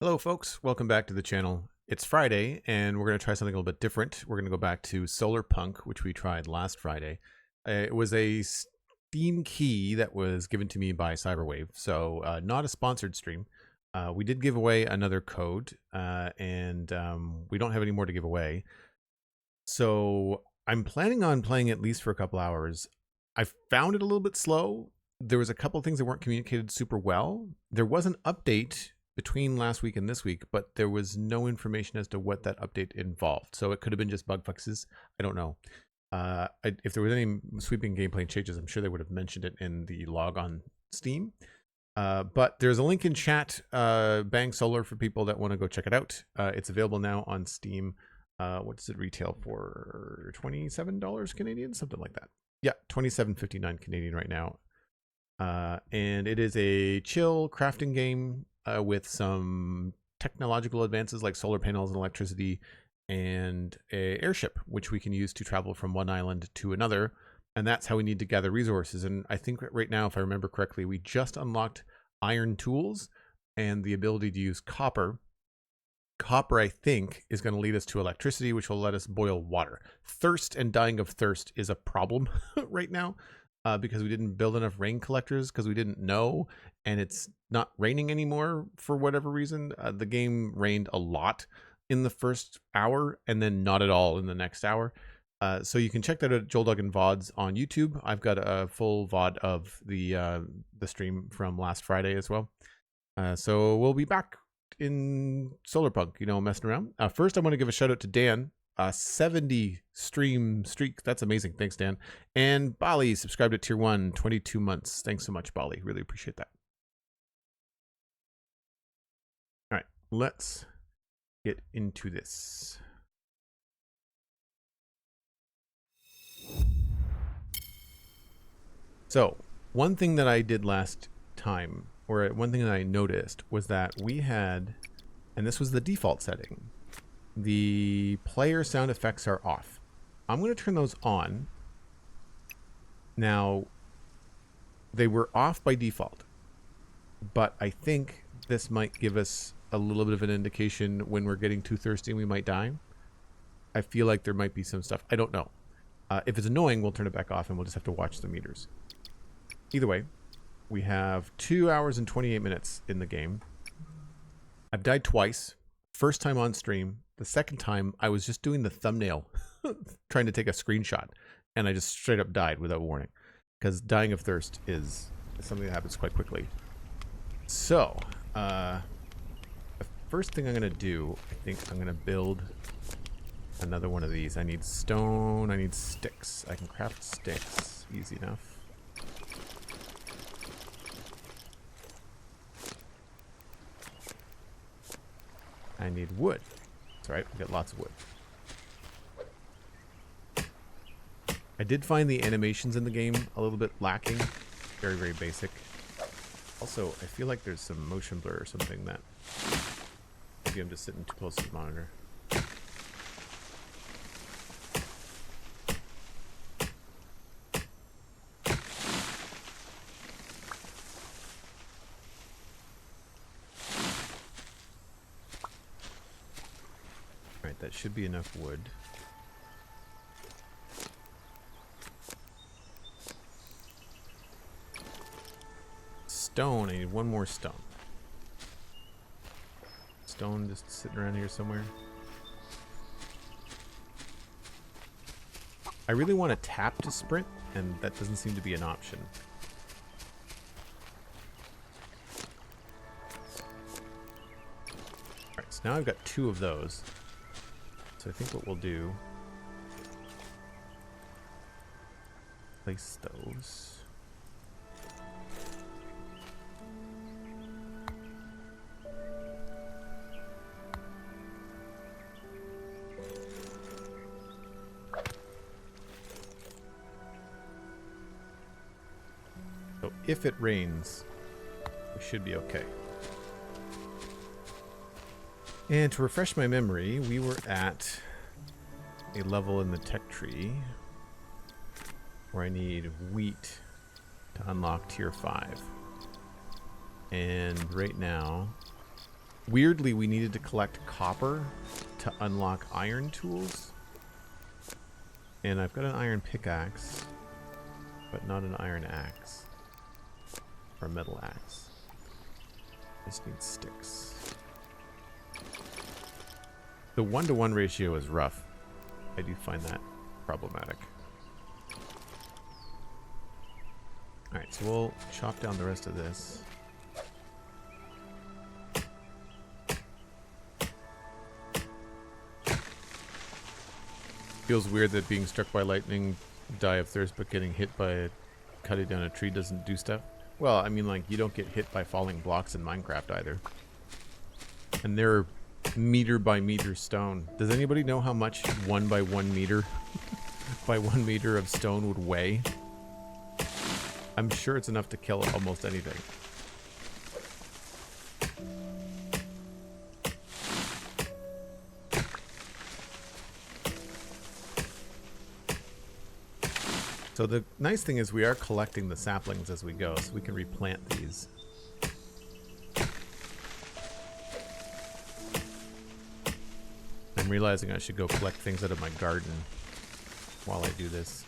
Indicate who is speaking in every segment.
Speaker 1: Hello folks, welcome back to the channel. It's Friday and we're going to try something a little bit different. We're going to go back to Solarpunk, which we tried last Friday. It was a Steam key that was given to me by Cyberwave, so not a sponsored stream. We did give away another code and we don't have any more to give away. So I'm planning on playing at least for a couple hours. I found it a little bit slow. There was a couple of things that weren't communicated super well. There was an update between last week and this week, but there was no information as to what that update involved. So it could have been just bug fixes. I don't know. If there was any sweeping gameplay changes, I'm sure they would have mentioned it in the log on Steam. But there's a link in chat, Bang Solar, for people that want to go check it out. It's available now on Steam. What does it retail for? $27 Canadian? Something like that. Yeah, $27.59 Canadian right now. And it is a chill crafting game with some technological advances like solar panels and electricity and an airship, which we can use to travel from one island to another. And that's how we need to gather resources. And I think right now, if I remember correctly, we just unlocked iron tools and the ability to use copper. Copper, I think, is going to lead us to electricity, which will let us boil water. Thirst and dying of thirst is a problem right now. Because we didn't build enough rain collectors because we didn't know, and it's not raining anymore for whatever reason. The game rained a lot in the first hour and then not at all in the next hour. So you can check that out at Joel Duggan VODs on YouTube. I've got a full VOD of the stream from last Friday as well. So we'll be back in Solarpunk, messing around. First, I want to give a shout out to Dan. 70 stream streak. That's amazing. Thanks, Dan. And Bali subscribed at tier 1, 22 months. Thanks so much, Bali. Really appreciate that. All right, let's get into this. So one thing that I did last time, or one thing that I noticed, was that we had, and this was the default setting, the player sound effects are off. I'm going to turn those on. Now, they were off by default, but I think this might give us a little bit of an indication when we're getting too thirsty and we might die. I feel like there might be some stuff. I don't know. If it's annoying, we'll turn it back off and we'll just have to watch the meters. Either way, we have 2 hours and 28 minutes in the game. I've died twice. First time on stream. The second time, I was just doing the thumbnail, trying to take a screenshot, and I just straight up died without warning. Because dying of thirst is something that happens quite quickly. So, the first thing I'm going to do, I think I'm going to build another one of these. I need stone, I need sticks. I can craft sticks, easy enough. I need wood. That's right, we got lots of wood. I did find the animations in the game a little bit lacking. Very, very basic. Also, I feel like there's some motion blur or something that... Maybe I'm just sitting too close to the monitor. That should be enough wood. Stone, I need one more stone. Stone just sitting around here somewhere. I really want to tap to sprint, and that doesn't seem to be an option. Alright, so now I've got 2 of those. So I think what we'll do, place those. So if it rains, we should be okay. And to refresh my memory, we were at a level in the tech tree where I need wheat to unlock tier 5. And right now, weirdly, we needed to collect copper to unlock iron tools. And I've got an iron pickaxe, but not an iron axe. Or a metal axe. I just need sticks. The 1-to-1 ratio is rough. I do find that problematic. Alright, so we'll chop down the rest of this. Feels weird that being struck by lightning, die of thirst, but getting hit by cutting down a tree doesn't do stuff. Well, I mean, like, you don't get hit by falling blocks in Minecraft either. And they're meter by meter stone. Does anybody know how much 1 by 1 meter by 1 meter of stone would weigh? I'm sure it's enough to kill almost anything. So the nice thing is we are collecting the saplings as we go, so we can replant these. I'm realizing I should go collect things out of my garden while I do this.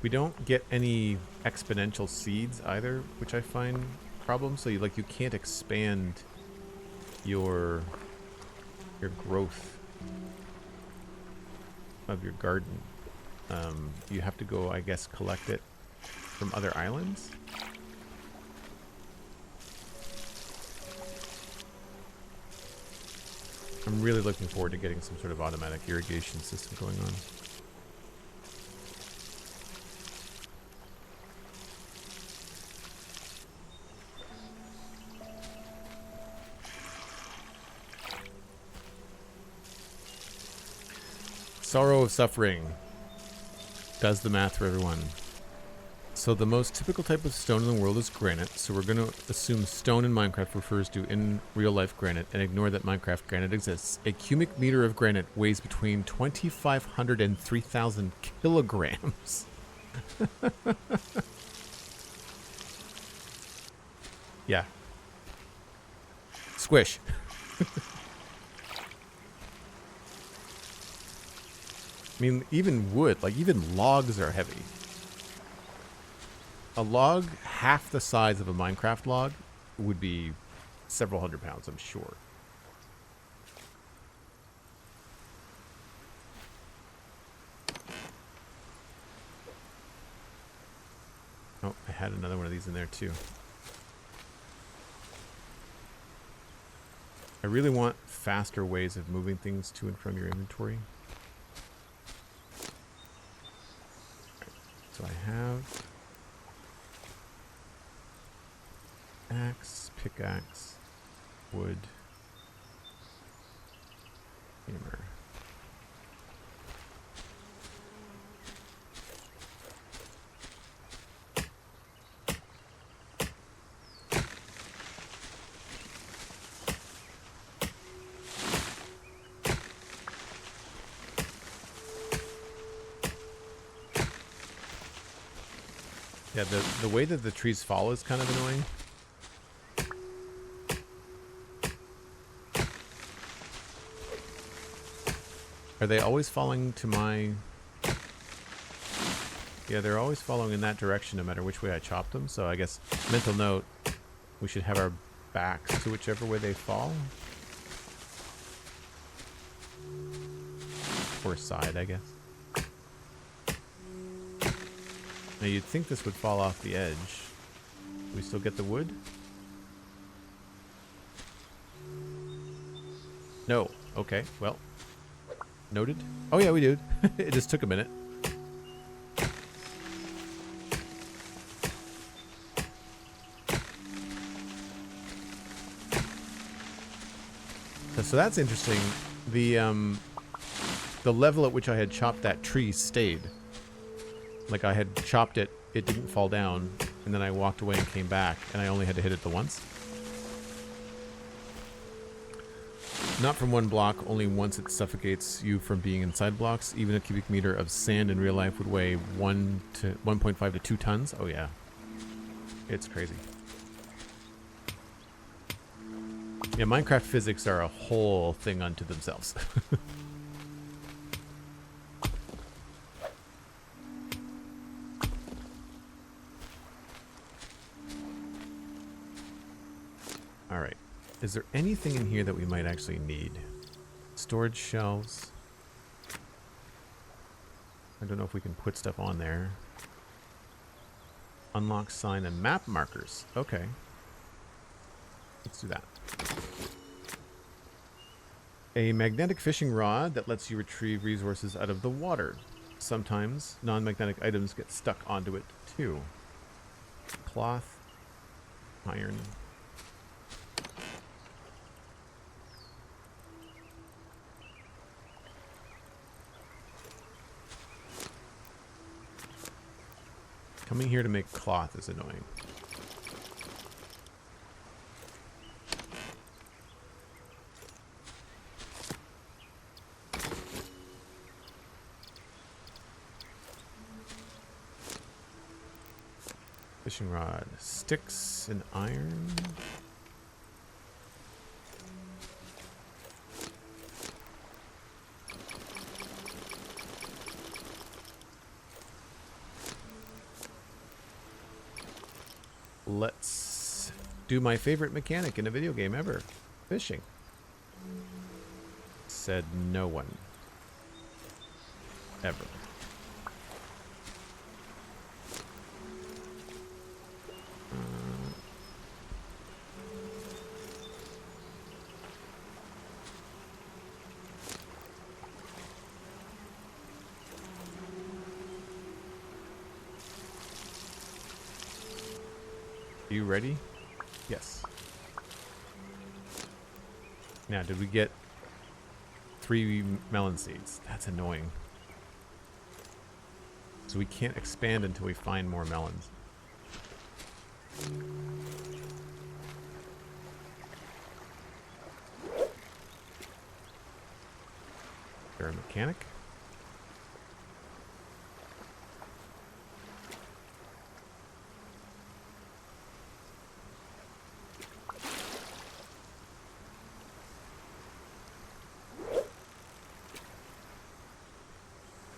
Speaker 1: We don't get any exponential seeds either, which I find problems. So you can't expand your growth of your garden. You have to go, I guess, collect it from other islands. I'm really looking forward to getting some sort of automatic irrigation system going on. Sorrow of suffering does the math for everyone. So the most typical type of stone in the world is granite. So we're going to assume stone in Minecraft refers to in real life granite and ignore that Minecraft granite exists. A cubic meter of granite weighs between 2,500 and 3,000 kilograms. Yeah. Squish. I mean, even wood, like even logs are heavy. A log half the size of a Minecraft log would be several hundred pounds, I'm sure. Oh, I had another one of these in there too. I really want faster ways of moving things to and from your inventory. So I have axe, pickaxe, wood, hammer. Yeah, the way that the trees fall is kind of annoying. Are they always falling to my... Yeah, they're always falling in that direction no matter which way I chop them. So I guess, mental note, we should have our backs to whichever way they fall. Or side, I guess. Now you'd think this would fall off the edge. Do we still get the wood? No. Okay, well. Noted. Oh yeah, we did. It just took a minute. So that's interesting. The the level at which I had chopped that tree stayed. Like I had chopped it, it didn't fall down, and then I walked away and came back, and I only had to hit it the once. Not from one block, only once it suffocates you from being inside blocks. Even a cubic meter of sand in real life would weigh 1.5 to 2 tons. Oh yeah. It's crazy. Yeah, Minecraft physics are a whole thing unto themselves. Alright. Is there anything in here that we might actually need? Storage shelves. I don't know if we can put stuff on there. Unlock sign and map markers. Okay. Let's do that. A magnetic fishing rod that lets you retrieve resources out of the water. Sometimes non-magnetic items get stuck onto it too. Cloth. Iron. Coming here to make cloth is annoying. Fishing rod, sticks, and iron. Let's do my favorite mechanic in a video game ever. Fishing. Said no one. Ever. You ready? Yes. Now, did we get 3 melon seeds? That's annoying. So we can't expand until we find more melons. Is there a mechanic?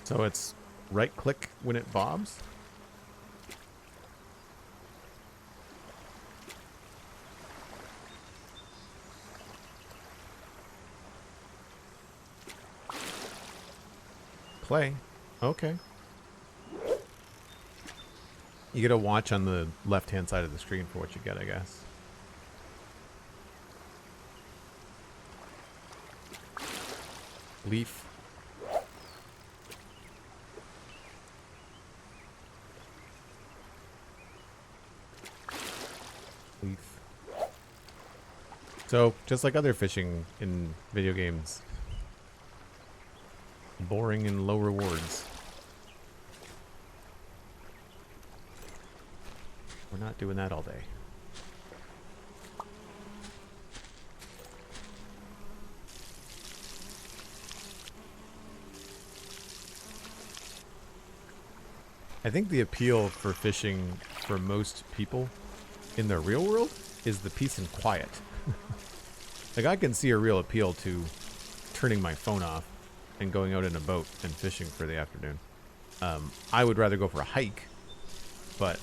Speaker 1: So it's right click when it bobs? Play. Okay. You get a watch on the left-hand side of the screen for what you get, I guess. Leaf. Leaf. So, just like other fishing in video games. Boring and low rewards. We're not doing that all day. I think the appeal for fishing for most people in the real world is the peace and quiet. Like, I can see a real appeal to turning my phone off and going out in a boat and fishing for the afternoon. I would rather go for a hike, but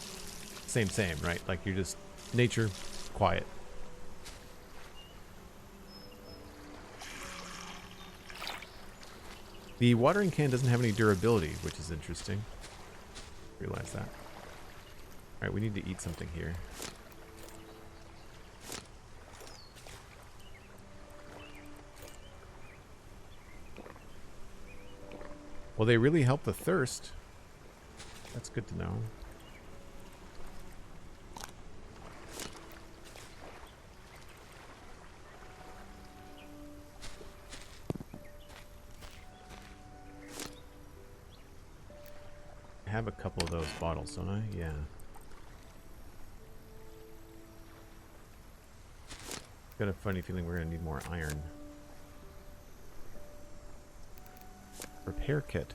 Speaker 1: same, right? Like, you're just nature, quiet. The watering can doesn't have any durability, which is interesting. Realize that. Alright, we need to eat something here. Well, they really help the thirst. That's good to know. have a couple of those bottles, don't I? Yeah. Got a funny feeling we're gonna need more iron. Repair kit.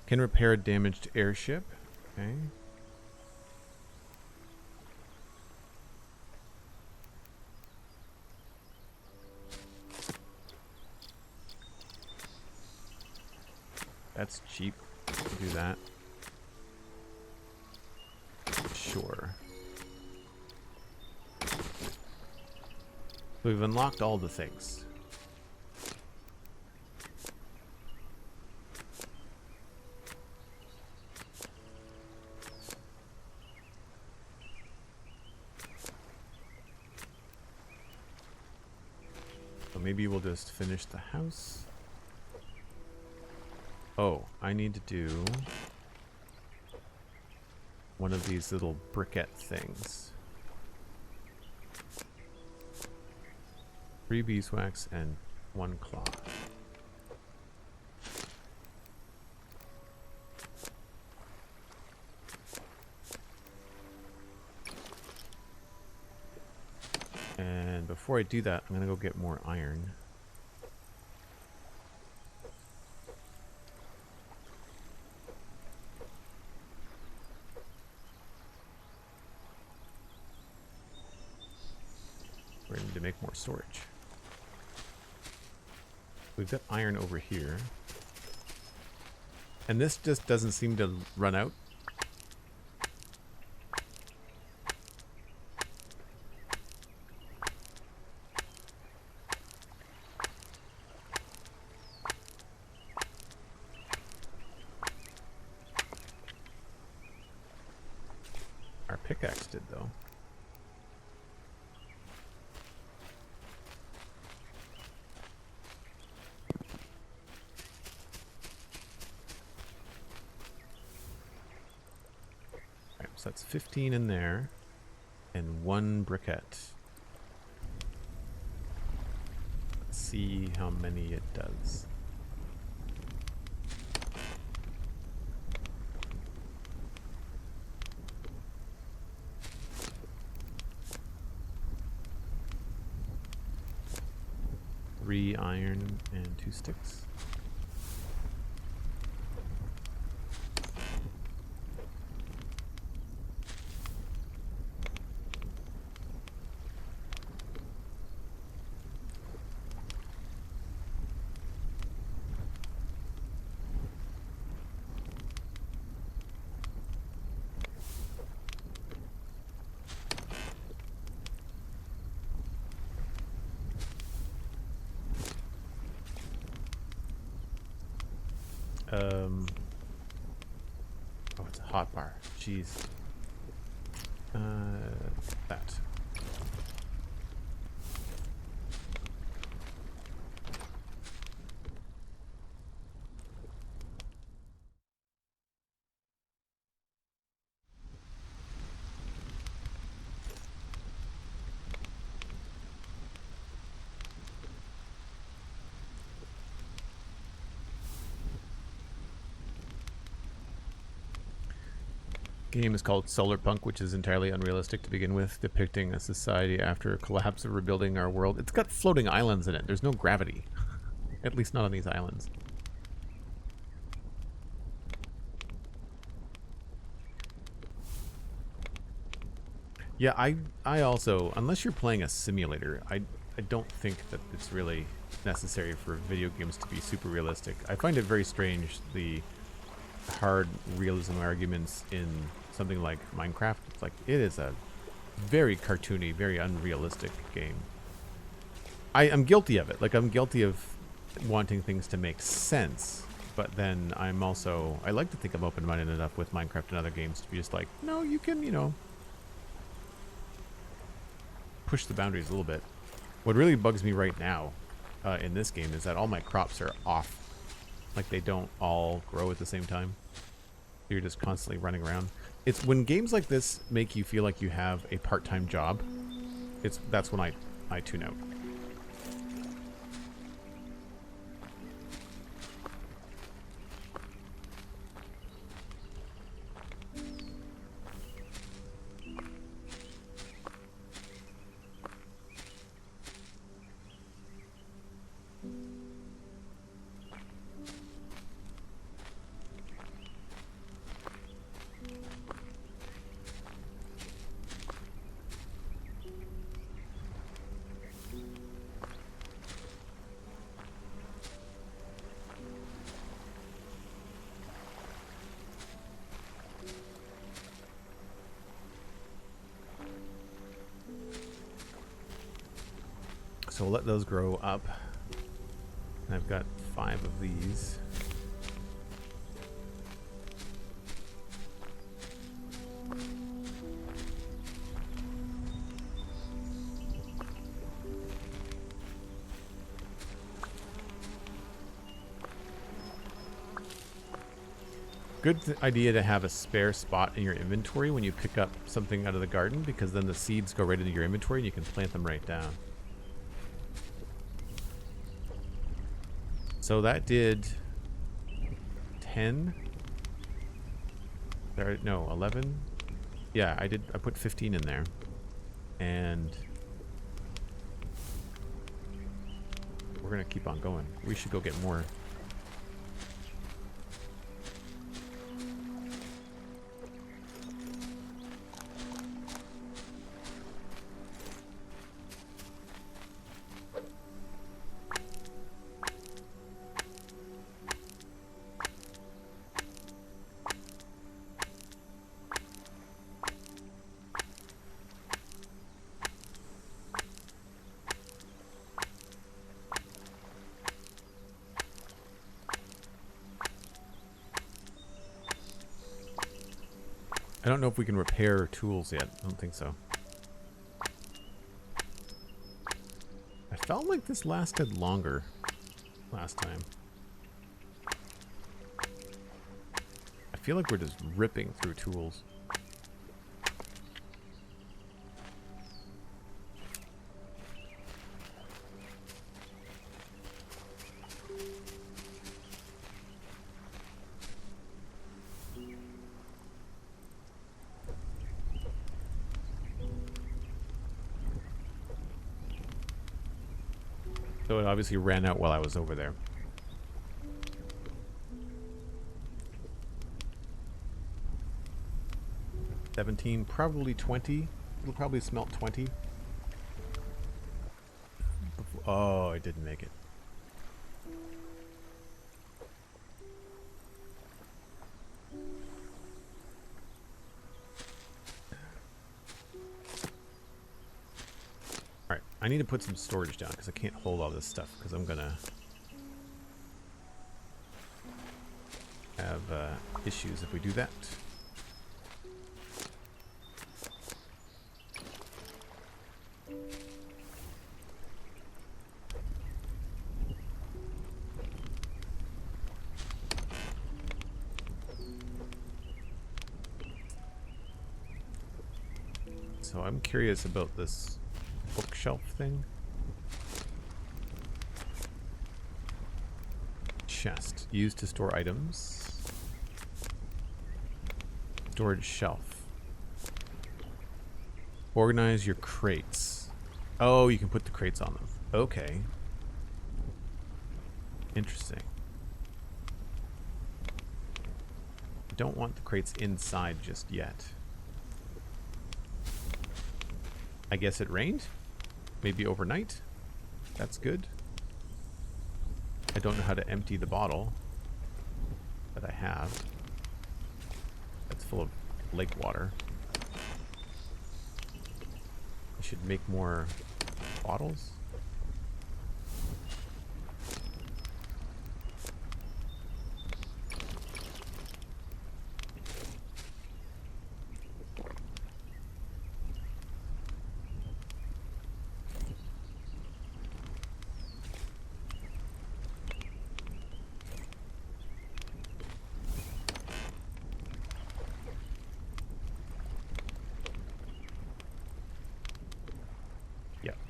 Speaker 1: Can repair a damaged airship. Okay. That's cheap to do that. Sure. We've unlocked all the things. So maybe we'll just finish the house. Oh, I need to do one of these little briquette things. 3 beeswax and 1 claw. And before I do that, I'm gonna go get more iron. We're gonna need to make more storage. We've got iron over here. And this just doesn't seem to run out. Our pickaxe did, though. So that's 15 in there, and 1 briquette. Let's see how many it does. Three iron and 2 sticks. Oh, it's a hot bar. Jeez. That. Game is called Solarpunk, which is entirely unrealistic to begin with, depicting a society after a collapse of rebuilding our world. It's got floating islands in it. There's no gravity. At least not on these islands. Yeah, I also, unless you're playing a simulator, I don't think that it's really necessary for video games to be super realistic. I find it very strange, the hard realism arguments in something like Minecraft. It's like, it is a very cartoony, very unrealistic game. I'm guilty of it. Like, I'm guilty of wanting things to make sense, but then I'm also, I like to think I'm open-minded enough with Minecraft and other games to be just like, no, you can, you know, push the boundaries a little bit. What really bugs me right now in this game is that all my crops are off. Like, they don't all grow at the same time. You're just constantly running around. It's when games like this make you feel like you have a part-time job, that's when I tune out. So we'll let those grow up. And I've got 5 of these. Good idea to have a spare spot in your inventory when you pick up something out of the garden, because then the seeds go right into your inventory and you can plant them right down. So that did 10. There, no, 11. Yeah, I put 15 in there. And we're gonna keep on going. We should go get more. I don't know if we can repair tools yet. I don't think so. I felt like this lasted longer last time. I feel like we're just ripping through tools. So it obviously ran out while I was over there. $17, probably 20. It'll probably smelt 20. Oh, I didn't make it. Alright, I need to put some storage down because I can't hold all this stuff because I'm gonna have issues if we do that. So I'm curious about this bookshelf thing. Chest. Used to store items. Storage shelf. Organize your crates. Oh, you can put the crates on them. Okay. Interesting. Don't want the crates inside just yet. I guess it rained? Maybe overnight? That's good. I don't know how to empty the bottle that I have. That's full of lake water. I should make more bottles.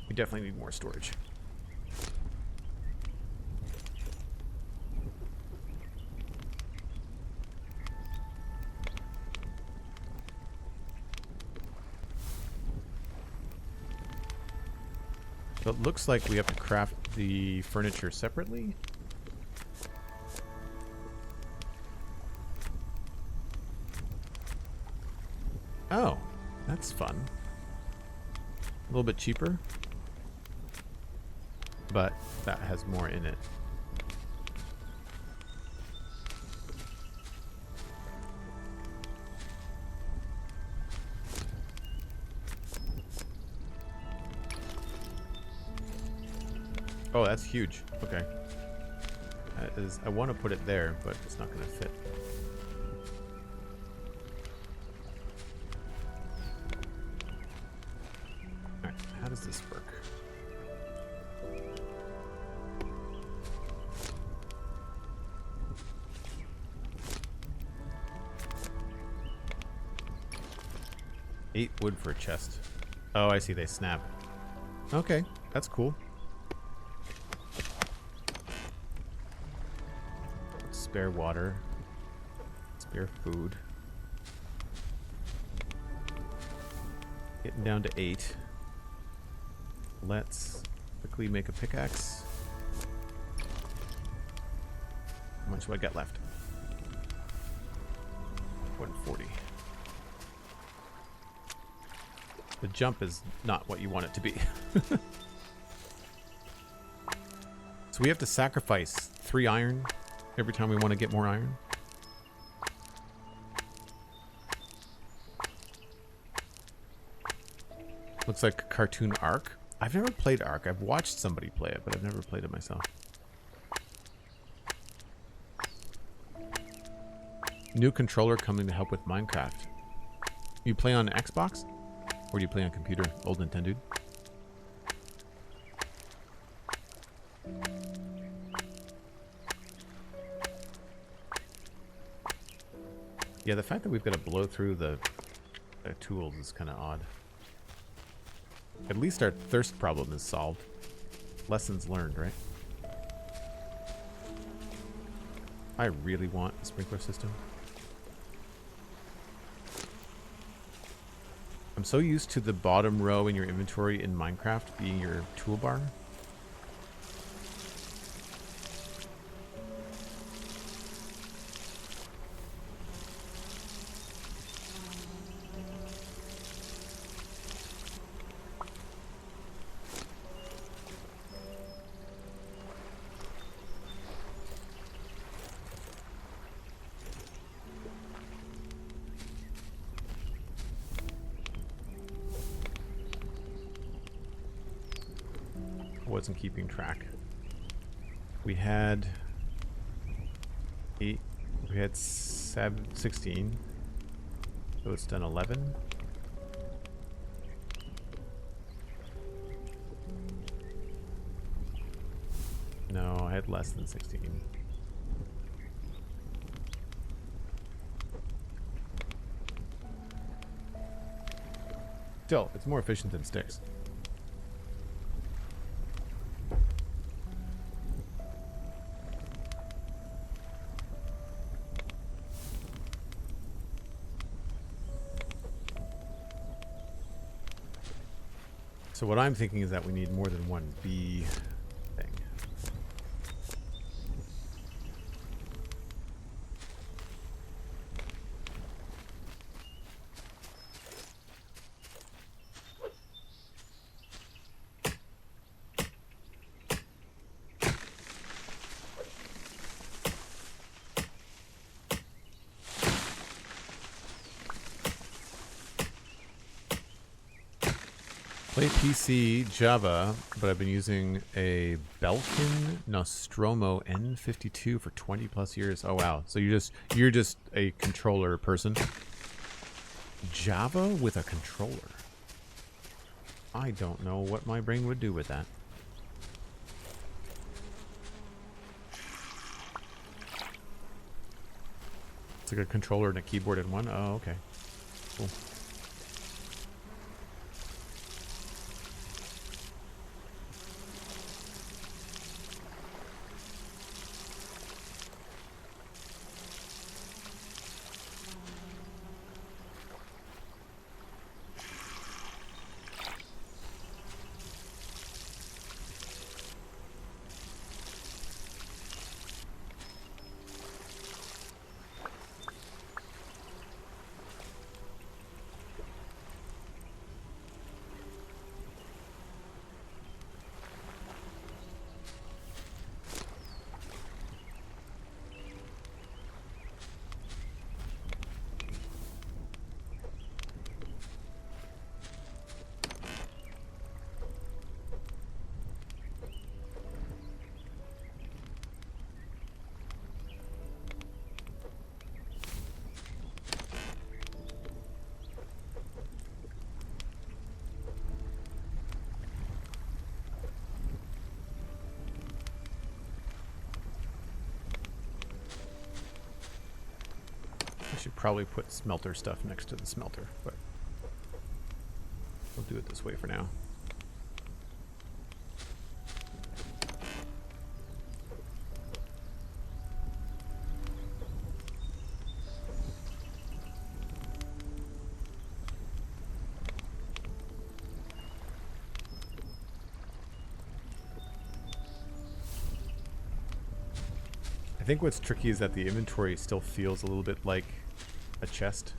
Speaker 1: We definitely need more storage. So it looks like we have to craft the furniture separately. Oh, that's fun. A little bit cheaper. But that has more in it. Oh, that's huge. Okay. That is, I want to put it there, but it's not going to fit. Alright, how does this work? Eight wood for a chest. Oh, I see. They snap. Okay, that's cool. Spare water. Spare food. Getting down to 8. Let's quickly make a pickaxe. How much do I got left? 140. The jump is not what you want it to be. So we have to sacrifice 3 iron every time we want to get more iron. Looks like a cartoon Ark. I've never played Ark. I've watched somebody play it, but I've never played it myself. New controller coming to help with Minecraft. You play on Xbox? Or do you play on computer? Old Nintendo? Yeah, the fact that we've got to blow through the tools is kind of odd. At least our thirst problem is solved. Lessons learned, right? I really want a sprinkler system. I'm so used to the bottom row in your inventory in Minecraft being your toolbar. Wasn't keeping track. We had 8, we had 16, so it's done 11. No, I had less than 16. Still, it's more efficient than sticks. So what I'm thinking is that we need more than one bee thing. Play PC Java, but I've been using a Belkin Nostromo N52 for 20 plus years. Oh wow! So you're just a controller person. Java with a controller. I don't know what my brain would do with that. It's like a controller and a keyboard in one. Oh, okay. Cool. should probably put smelter stuff next to the smelter, but we'll do it this way for now. I think what's tricky is that the inventory still feels a little bit like a chest.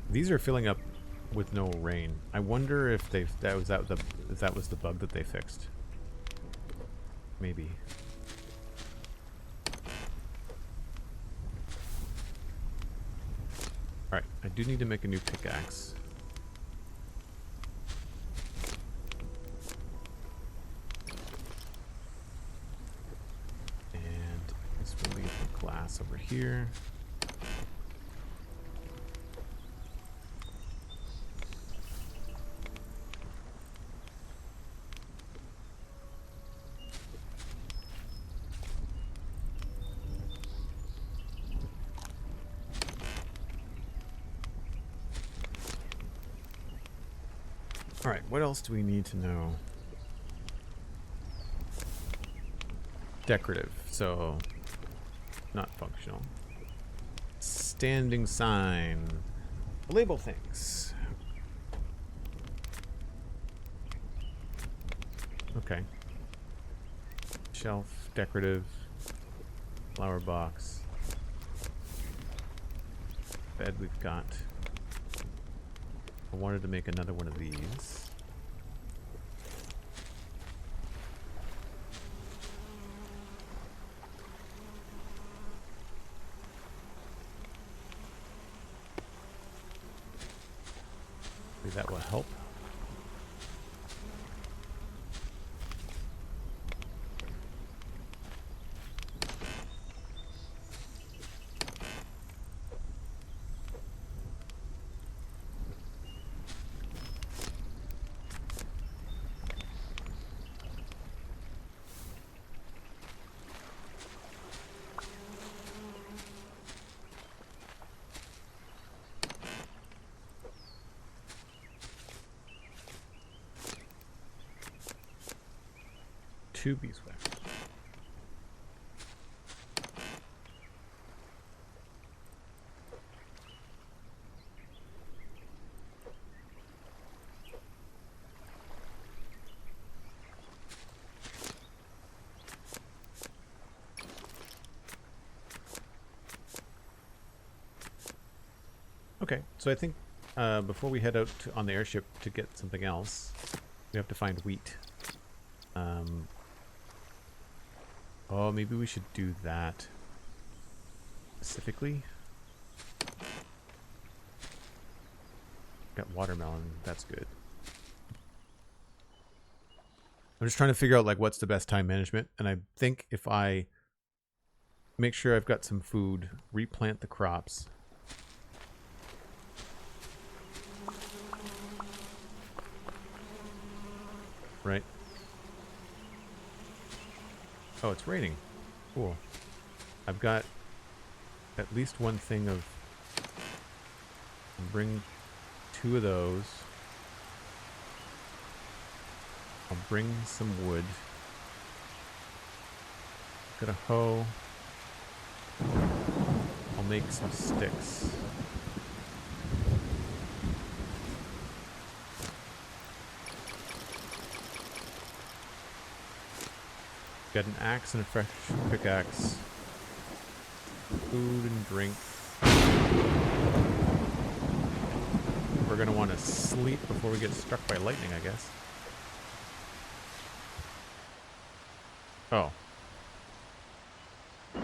Speaker 1: These are filling up with no rain. I wonder if that was the bug that they fixed. Maybe. All right, I do need to make a new pickaxe. And this will leave the glass over here. Alright, what else do we need to know? Decorative, so not functional. Standing sign. Label things. Okay. Shelf, decorative, flower box. Bed we've got. I wanted to make another one of these. Maybe that will help. Two beeswax. Okay, so I think before we head out on the airship to get something else, we have to find wheat. Oh, maybe we should do that specifically. Got watermelon, that's good. I'm just trying to figure out like what's the best time management, and I think if I make sure I've got some food, replant the crops. Right? Oh, it's raining. Cool. I've got at least one thing of... I'll bring 2 of those. I'll bring some wood. Got a hoe. I'll make some sticks. Got an axe and a fresh pickaxe. Food and drink. We're gonna want to sleep before we get struck by lightning, I guess. Oh. Well,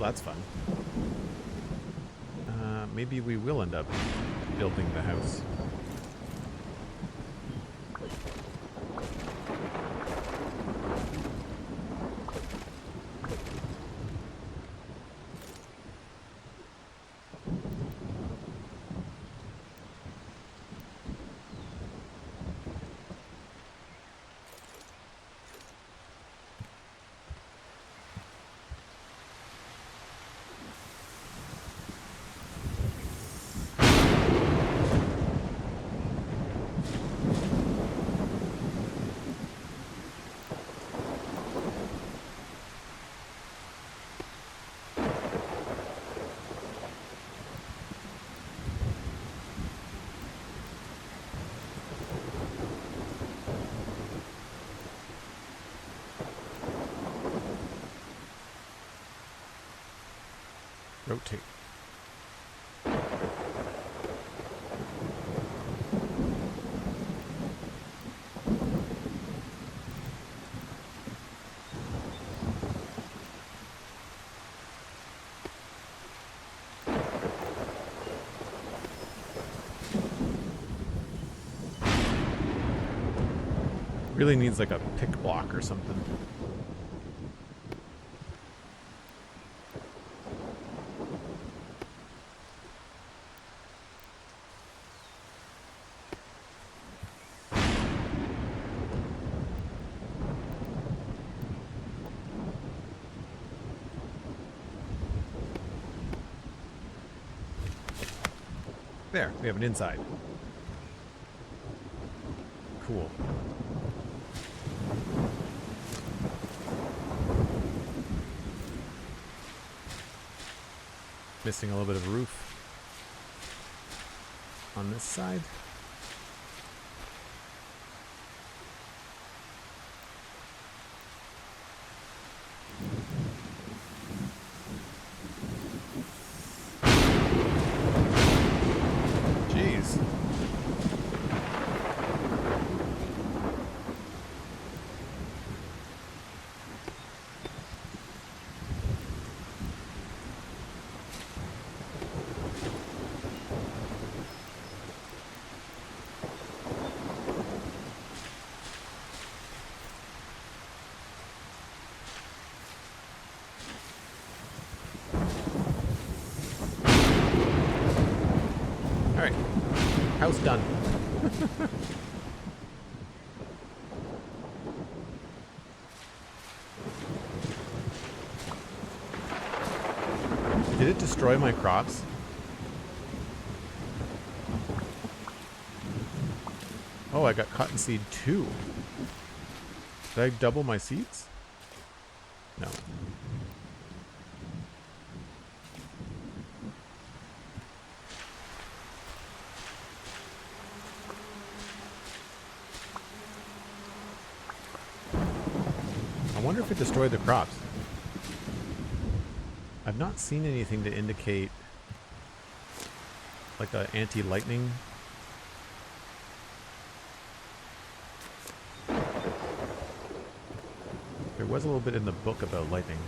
Speaker 1: that's fun. Maybe we will end up building the house. rotate. Really needs like a pick block or something. There, we have an inside. Cool. Missing a little bit of roof on this side. Jeez. Alright, house done. Did it destroy my crops? Oh, I got cottonseed too. Did I double my seeds? No. I wonder if it destroyed the crops. I've not seen anything to indicate like a anti-lightning. There was a little bit in the book about lightning.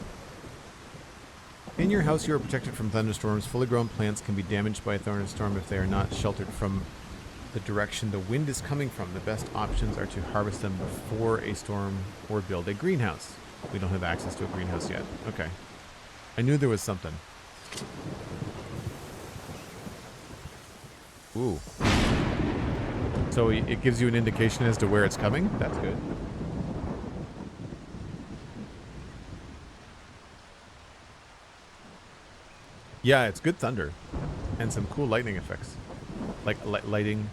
Speaker 1: In your house you are protected from thunderstorms. Fully grown plants can be damaged by a thunderstorm if they are not sheltered from the direction the wind is coming from. The best options are to harvest them before a storm or build a greenhouse. We don't have access to a greenhouse yet. Okay. I knew there was something. Ooh. So it gives you an indication as to where it's coming? That's good. Yeah, it's good thunder. And some cool lightning effects. Like lightning.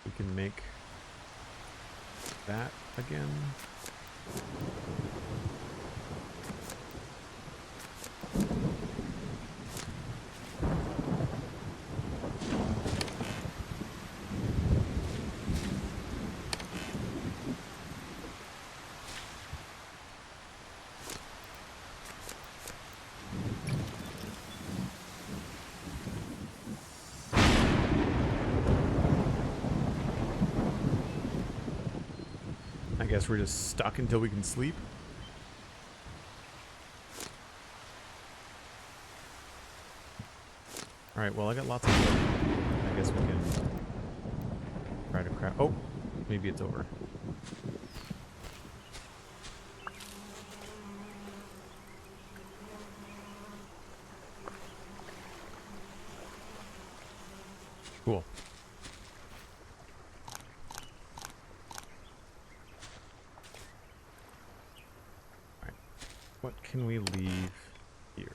Speaker 1: We can make that again. I guess we're just stuck until we can sleep. Alright, well I got lots of wood. I guess we can try to craft. Oh, maybe it's over. Cool. Alright, what can we leave here?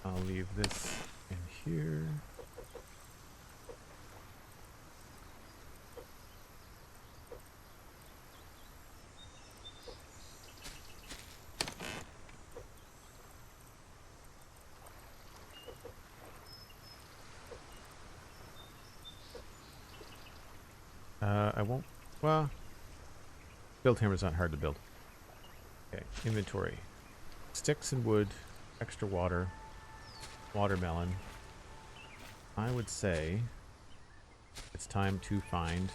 Speaker 1: I'll leave this in here. I won't... Well, build hammer's not hard to build. Okay, inventory. Sticks and wood, extra water, watermelon. I would say it's time to find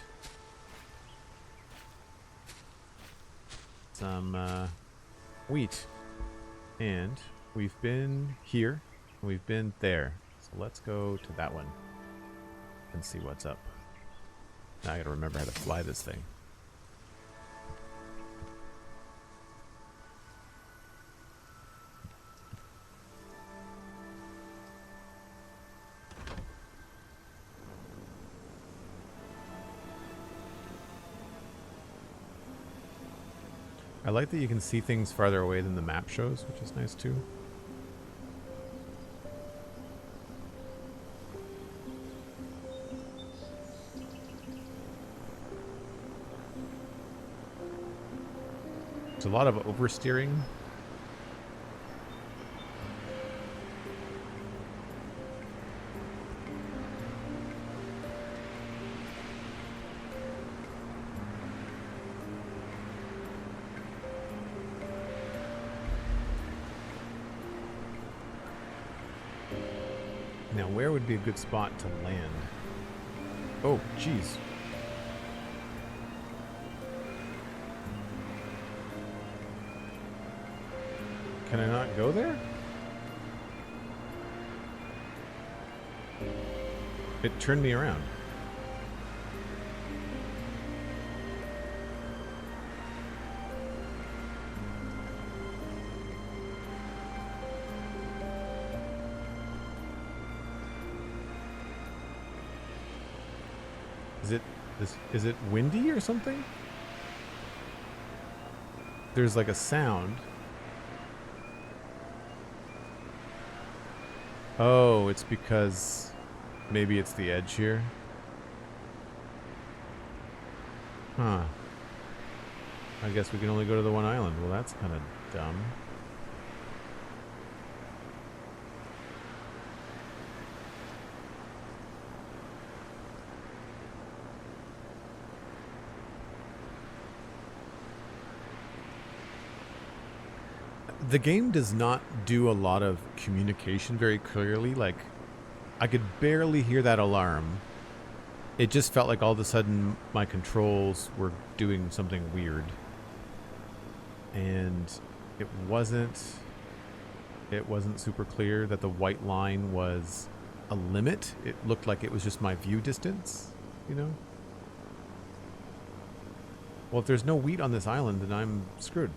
Speaker 1: some wheat. And we've been here, and we've been there. So let's go to that one and see what's up. Now I gotta remember how to fly this thing. I like that you can see things farther away than the map shows, which is nice too. There's a lot of oversteering. Now, where would be a good spot to land? Oh, jeez. Can I not go there? It turned me around. Is it windy or something? There's like a sound. Oh, it's because maybe it's the edge here. Huh. I guess we can only go to the one island. Well, that's kind of dumb. The game does not do a lot of communication very clearly. Like, I could barely hear that alarm. It just felt like all of a sudden my controls were doing something weird. And it wasn't super clear that the white line was a limit. It looked like it was just my view distance, you know? Well, if there's no wheat on this island, then I'm screwed.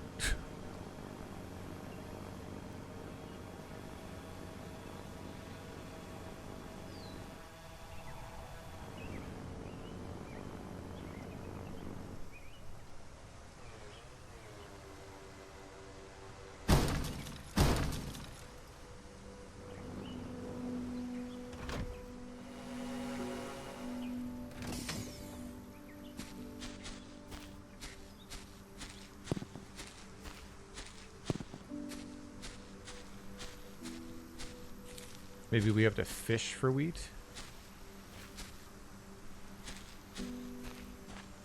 Speaker 1: Maybe we have to fish for wheat.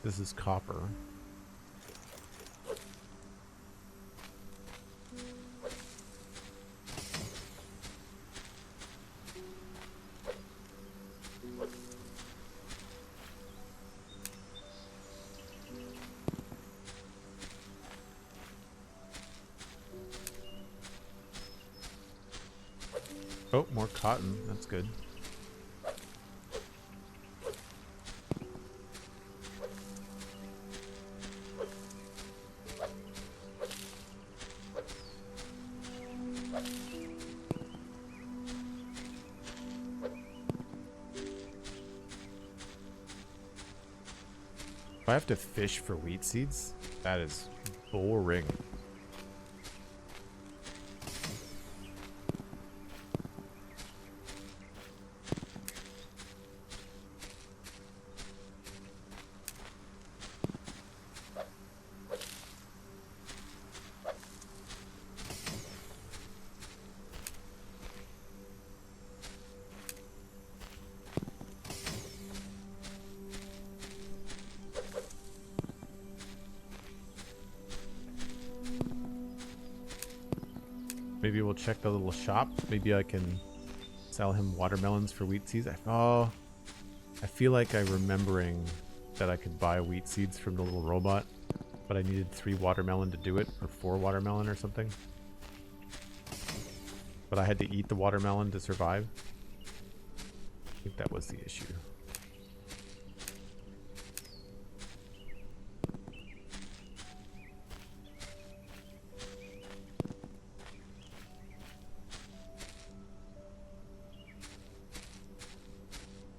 Speaker 1: This is copper. Oh, more cotton. That's good. If I have to fish for wheat seeds, that is boring. Maybe we'll check the little shop. Maybe I can sell him watermelons for wheat seeds. I feel like I'm remembering that I could buy wheat seeds from the little robot, but I needed 3 watermelon to do it, or 4 watermelon or something. But I had to eat the watermelon to survive. I think that was the issue.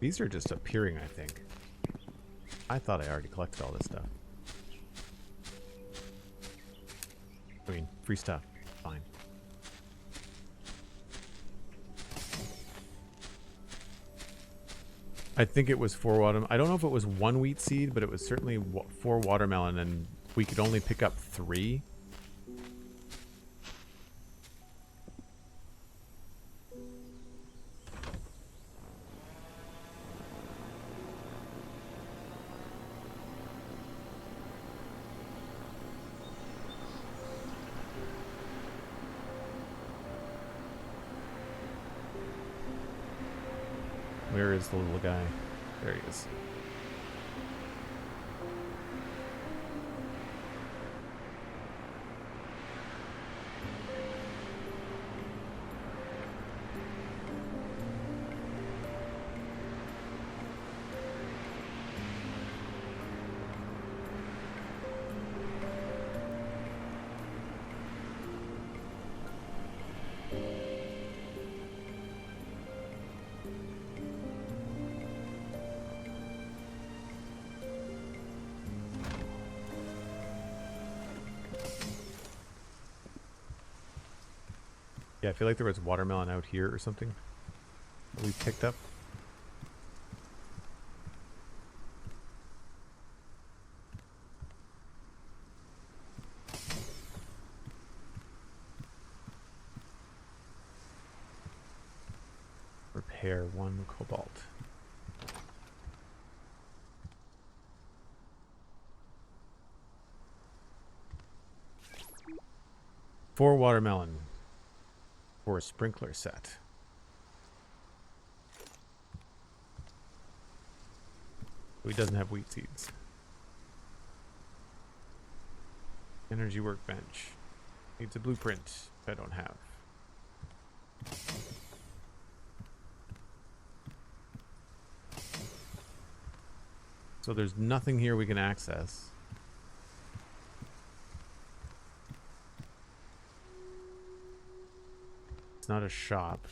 Speaker 1: These are just appearing, I think. I thought I already collected all this stuff. I mean, free stuff. Fine. I think it was 4 watermelon. I don't know if it was 1 wheat seed, but it was certainly 4 watermelon, and we could only pick up 3. Where is the little guy? There he is. Yeah, I feel like there was watermelon out here or something that we picked up. Repair 1 cobalt. Four watermelon. For a sprinkler set. So he doesn't have wheat seeds. Energy workbench. Needs a blueprint I don't have. So there's nothing here we can access. It's not a shop.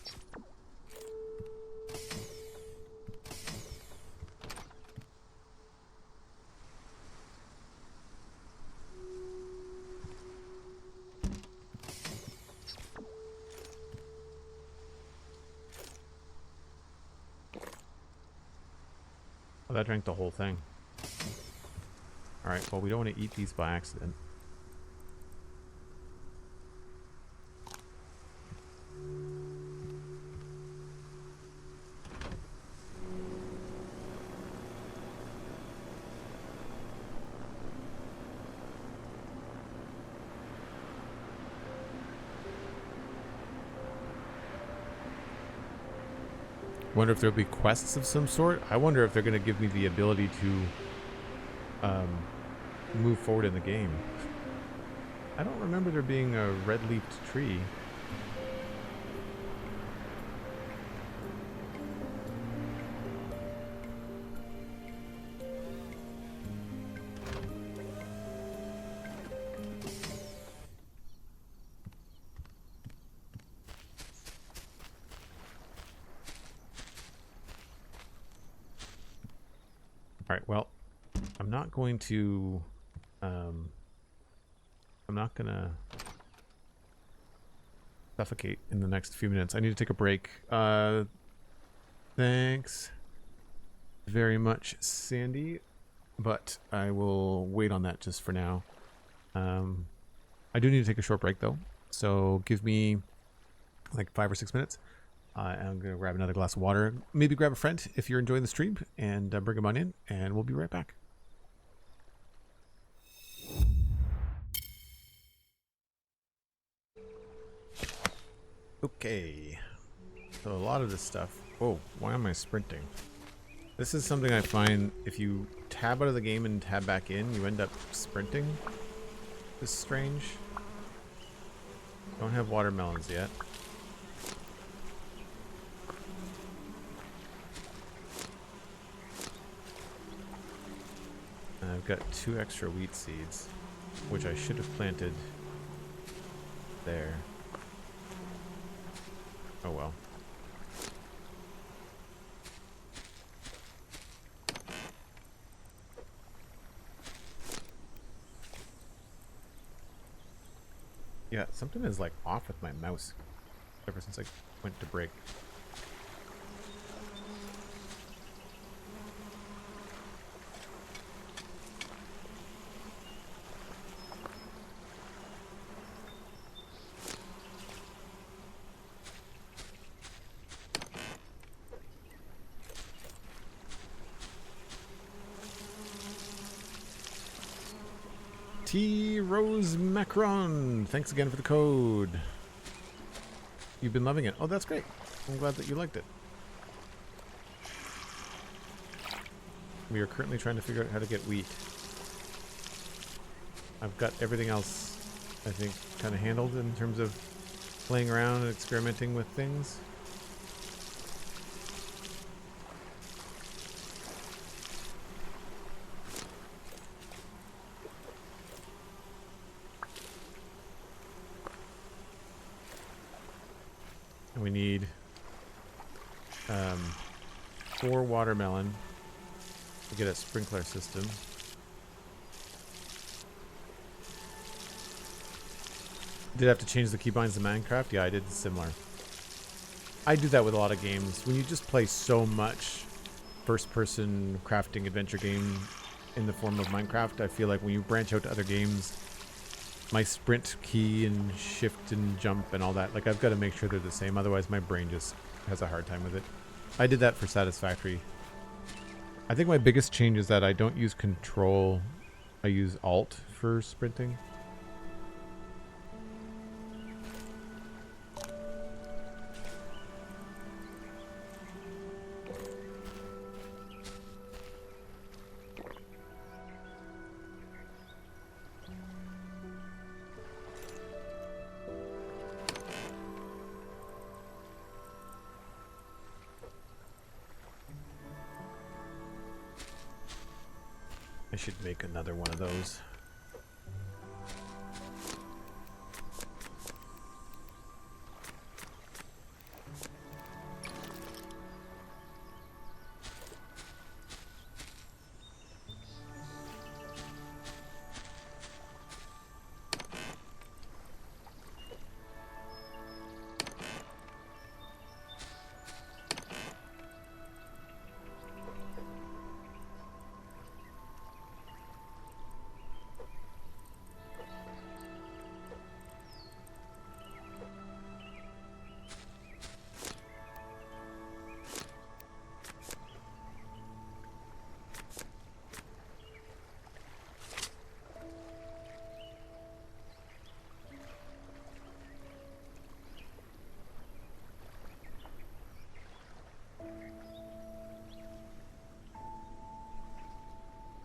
Speaker 1: Oh, that drank the whole thing. Alright, well, we don't want to eat these by accident. Wonder if there'll be quests of some sort. I wonder if they're going to give me the ability to move forward in the game. I don't remember there being a red-leafed tree. Alright, well, I'm not going to, I'm not gonna suffocate in the next few minutes. I need to take a break. Thanks very much, Sandy, but I will wait on that just for now. I do need to take a short break, though, so give me like 5 or 6 minutes. I'm going to grab another glass of water, maybe grab a friend if you're enjoying the stream, and bring them on in, and we'll be right back. Okay. So a lot of this stuff... Oh, why am I sprinting? This is something I find if you tab out of the game and tab back in, you end up sprinting. This is strange. Don't have watermelons yet. And I've got 2 extra wheat seeds, which I should have planted there. Oh well. Yeah, something is like off with my mouse ever since I went to break. T. Rose Macron, thanks again for the code. You've been loving it. Oh, that's great. I'm glad that you liked it. We are currently trying to figure out how to get wheat. I've got everything else, I think, kind of handled in terms of playing around and experimenting with things. We need 4 watermelon to get a sprinkler system. Did I have to change the keybinds in Minecraft? Yeah, I did similar. I do that with a lot of games. When you just play so much first-person crafting adventure game in the form of Minecraft, I feel like when you branch out to other games, my sprint key and shift and jump and all that, like I've got to make sure they're the same, otherwise my brain just has a hard time with it. I did that for Satisfactory. I think my biggest change is that I don't use control, I use alt for sprinting. I should make another one of those.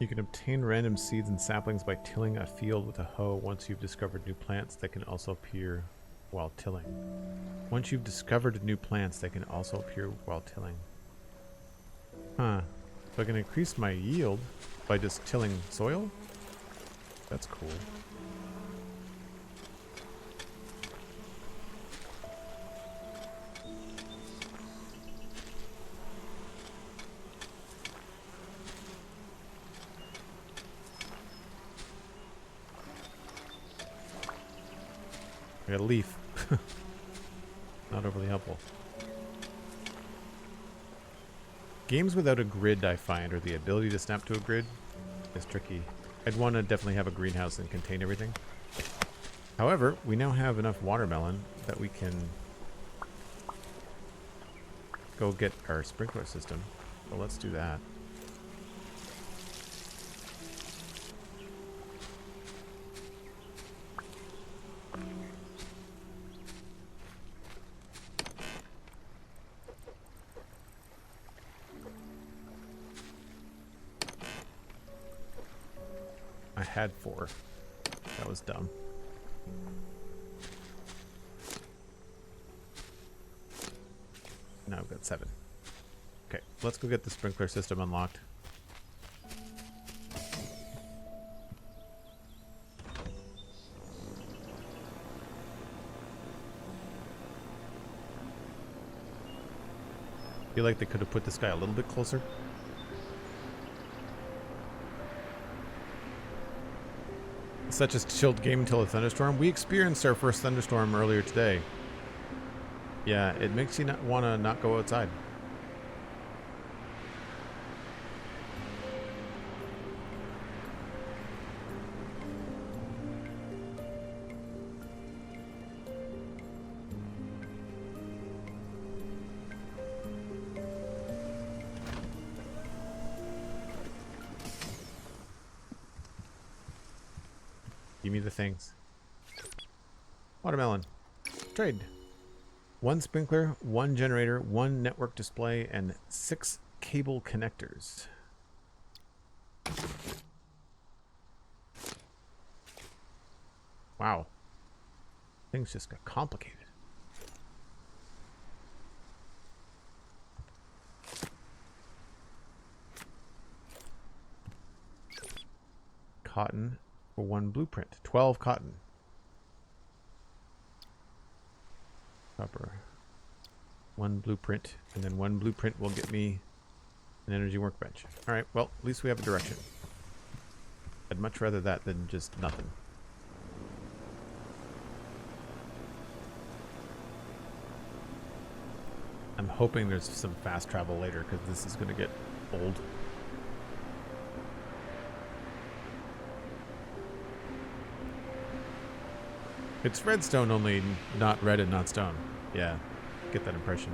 Speaker 1: You can obtain random seeds and saplings by tilling a field with a hoe once you've discovered new plants that can also appear while tilling. Once you've discovered new plants that can also appear while tilling. Huh. So I can increase my yield by just tilling soil? That's cool. I got a leaf. Not overly helpful. Games without a grid, I find, or the ability to snap to a grid, is tricky. I'd want to definitely have a greenhouse and contain everything. However, we now have enough watermelon that we can go get our sprinkler system. So let's do that. had 4. That was dumb. Now I've got 7. Okay, let's go get the sprinkler system unlocked. I feel like they could have put this guy a little bit closer. Such a chilled game until a thunderstorm. We experienced our first thunderstorm earlier today. Yeah, it makes you not want to not go outside. Give me the things. Watermelon. Trade. 1 sprinkler, 1 generator, 1 network display, and 6 cable connectors. Wow. Things just got complicated. Cotton for 1 blueprint. 12 cotton. Copper. 1 blueprint, and then 1 blueprint will get me an energy workbench. Alright, well, at least we have a direction. I'd much rather that than just nothing. I'm hoping there's some fast travel later, because this is going to get old. It's redstone only, not red and not stone. Yeah, get that impression.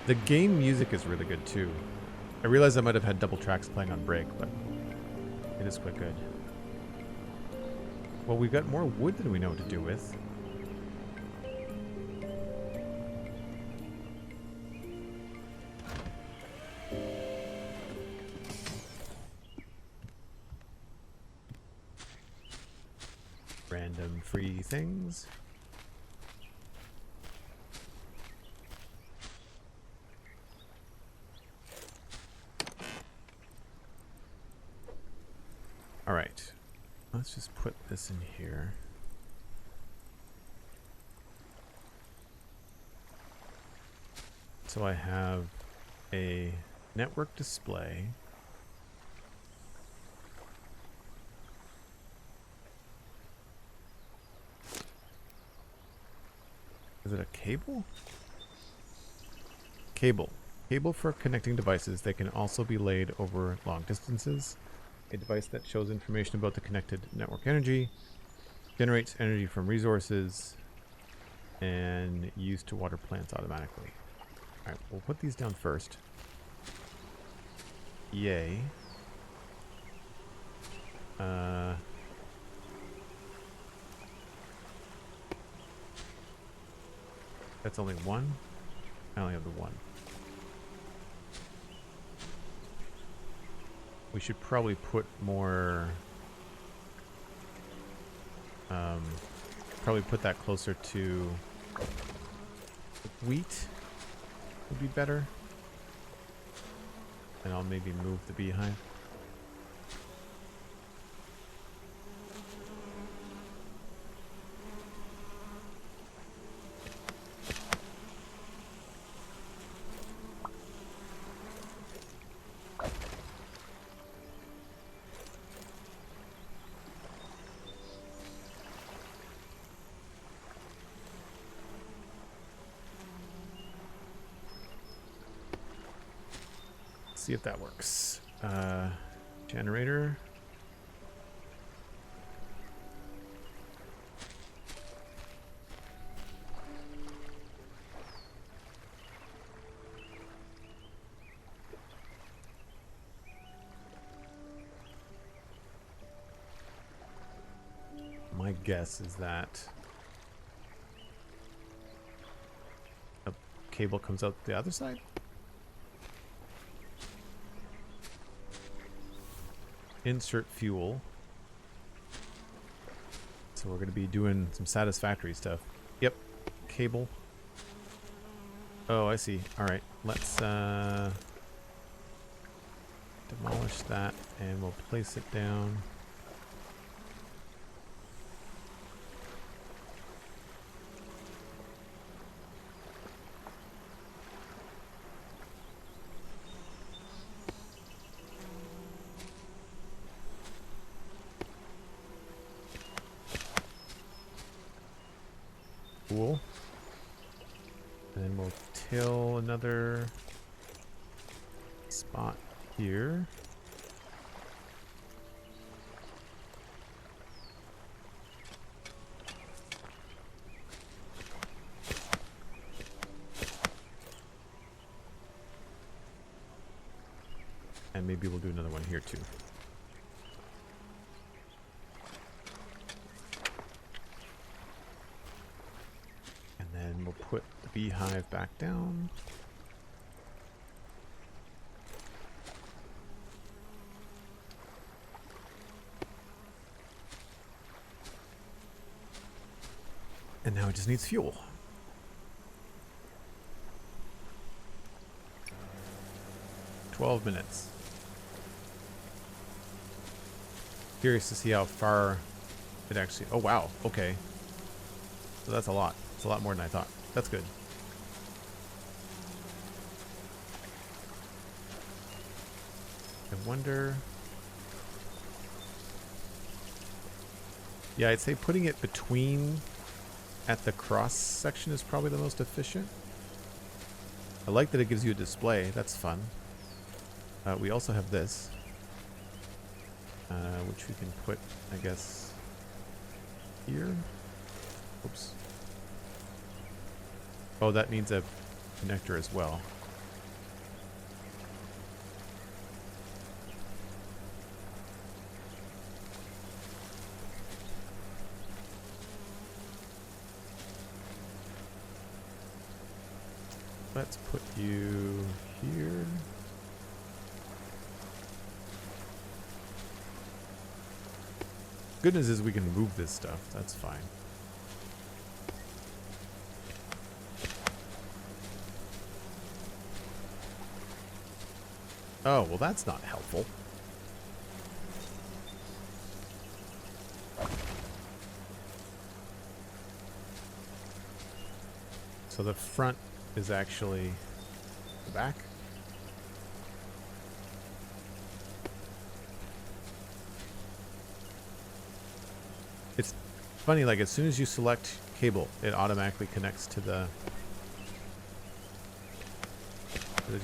Speaker 1: The game music is really good too. I realize I might have had double tracks playing on break, but it is quite good. Well, we've got more wood than we know what to do with. Random free things. All right, let's just put this in here. So I have a network display. Is it a cable? Cable. Cable for connecting devices. They can also be laid over long distances. A device that shows information about the connected network energy, generates energy from resources, and used to water plants automatically. Alright, we'll put these down first. Yay. That's only 1? I only have the 1. We should probably put more... probably put that closer to wheat would be better. And I'll maybe move the beehive. See if that works. Generator. My guess is that a cable comes out the other side. insert fuel. So we're going to be doing some satisfactory stuff. Yep. Cable. Oh, I see. All right. Let's demolish that and we'll place it down. Cool. And then we'll till another spot here. And maybe we'll do another one here too. We'll put the beehive back down. And now it just needs fuel. "12 minutes. Curious to see how far it actually... Oh, wow. Okay. So that's a lot. It's a lot more than I thought. That's good. I wonder... Yeah, I'd say putting it between at the cross section is probably the most efficient. I like that it gives you a display. That's fun. We also have this, which we can put, I guess, here. Oops. Oh, that needs a connector as well. Let's put you here. Good news is we can move this stuff. That's fine. Oh, well that's not helpful. So the front is actually the back. It's funny, like as soon as you select cable, it automatically connects to the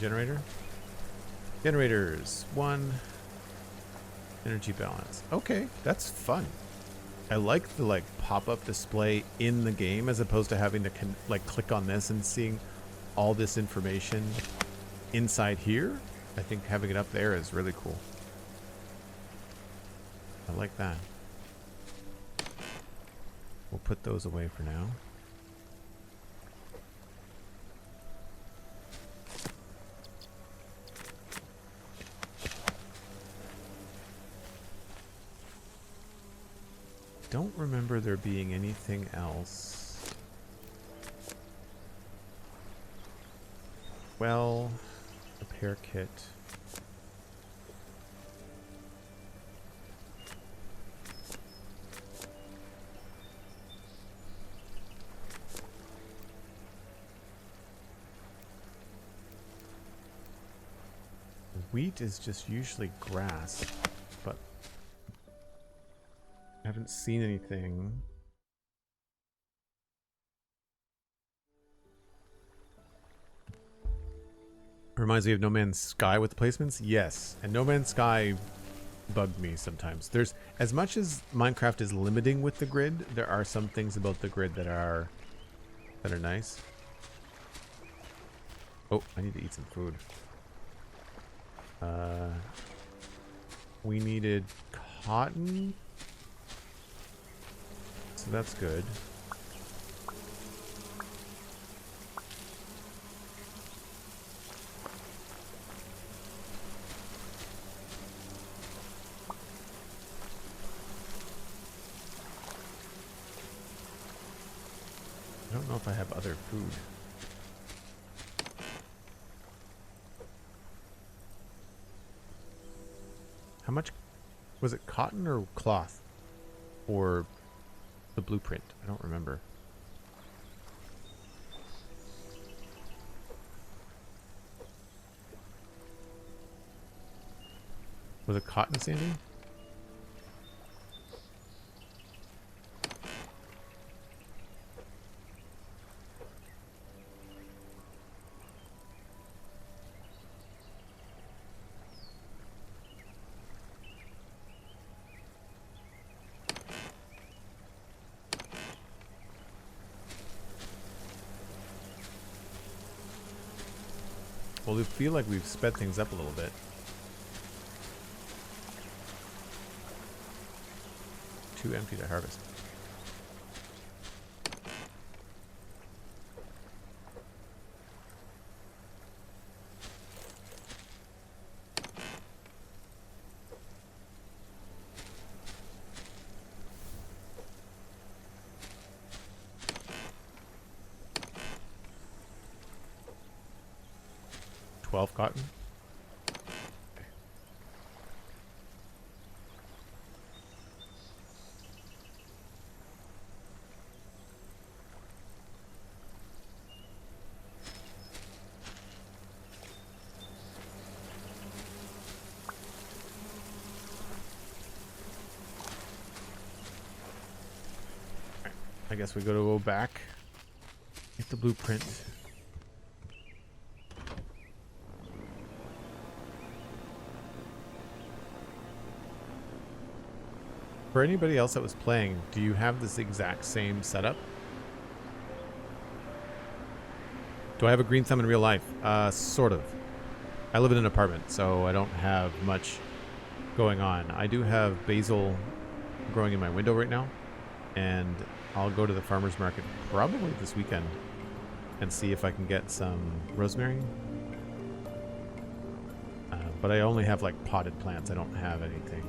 Speaker 1: generator. Generators, 1. Energy balance. Okay, that's fun. I like the pop-up display in the game as opposed to having to click on this and seeing all this information inside here. I think having it up there is really cool. I like that. We'll put those away for now. Don't remember there being anything else. Well, repair kit. Wheat is just usually grass, but I haven't seen anything. Reminds me of No Man's Sky with placements. Yes, and No Man's Sky bugged me sometimes. There's, as much as Minecraft is limiting with the grid, there are some things about the grid that are nice. Oh, I need to eat some food. We needed cotton, so that's good. I don't know if I have other food. How much was it, cotton or cloth for the blueprint? I don't remember. Was it cotton, Sandy? Well, we feel like we've sped things up a little bit. Too empty to harvest. Cotton. Right. I guess we go back, get the blueprint. For anybody else that was playing, do you have this exact same setup? Do I have a green thumb in real life? Sort of. I live in an apartment, so I don't have much going on. I do have basil growing in my window right now, and I'll go to the farmer's market probably this weekend and see if I can get some rosemary. But I only have like potted plants. I don't have anything.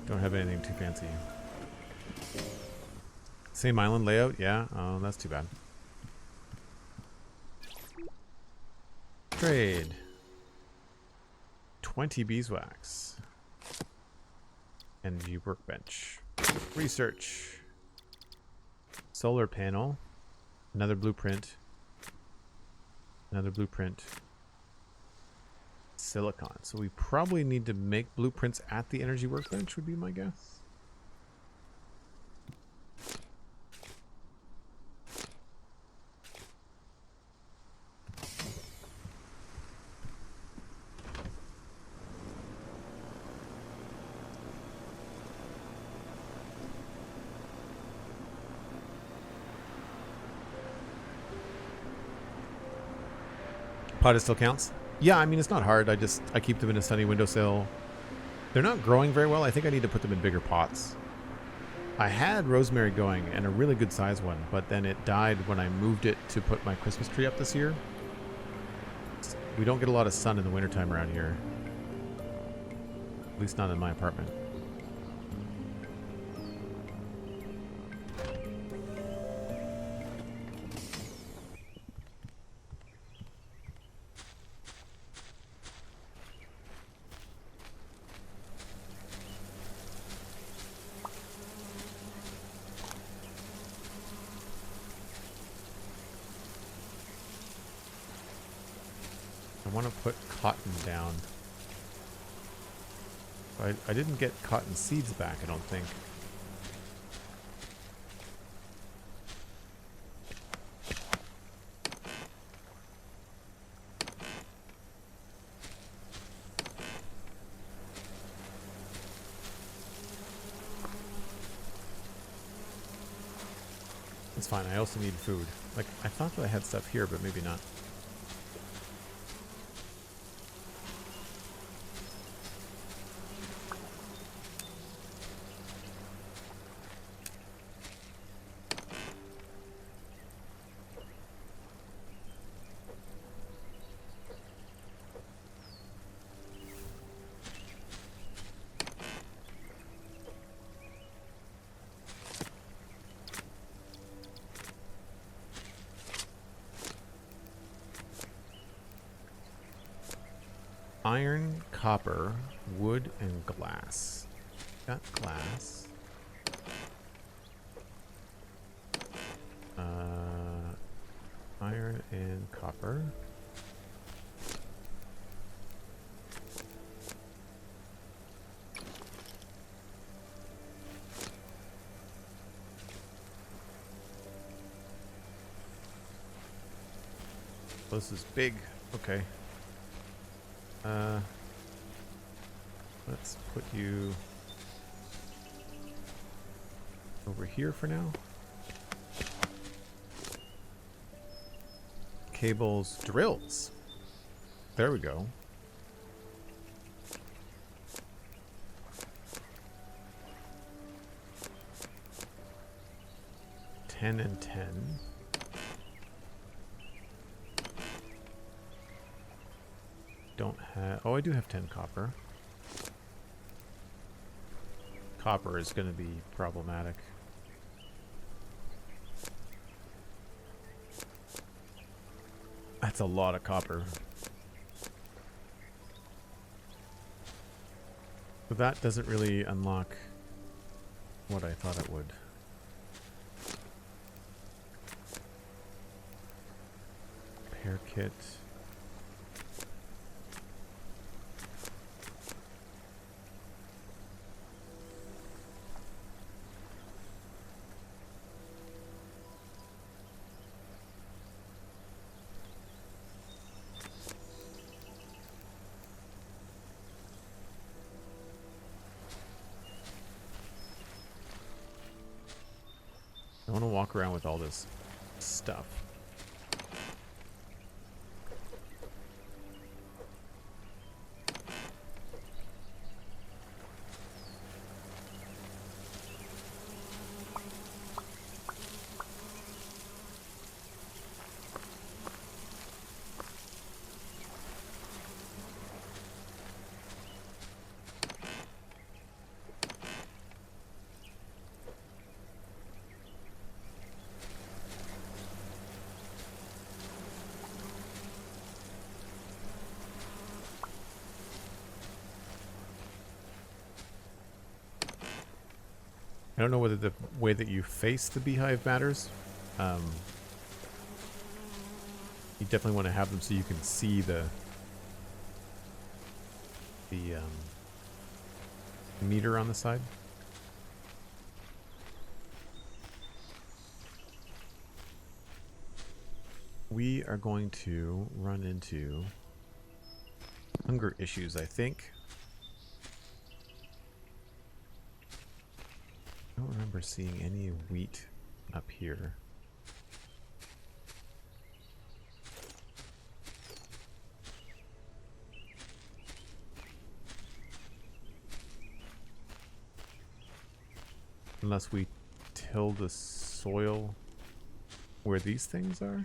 Speaker 1: Don't have anything too fancy. Same island layout? Yeah? Oh, that's too bad. Trade. 20 beeswax. Energy workbench. Research. Solar panel. Another blueprint. Another blueprint. Silicon. So we probably need to make blueprints at the energy workbench, would be my guess. Potted still counts? Yeah, I mean, it's not hard. I keep them in a sunny windowsill. They're not growing very well. I think I need to put them in bigger pots. I had rosemary going, and a really good size one, but then it died when I moved it to put my Christmas tree up this year. We don't get a lot of sun in the wintertime around here. At least not in my apartment. I want to put cotton down. I didn't get cotton seeds back, I don't think. It's fine, I also need food. Like, I thought that I had stuff here, but maybe not. iron, copper, wood, and glass. Got glass. Iron and copper. This is big. Okay. Let's put you over here for now. Cables, drills. There we go. $10 and $10. Don't have... Oh, I do have 10 copper. Copper is going to be problematic. That's a lot of copper. But that doesn't really unlock what I thought it would. Repair kit. I want to walk around with all this stuff. I don't know whether the way that you face the beehive matters. You definitely want to have them so you can see the meter on the side. We are going to run into hunger issues, I think. I don't remember seeing any wheat up here. Unless we till the soil where these things are.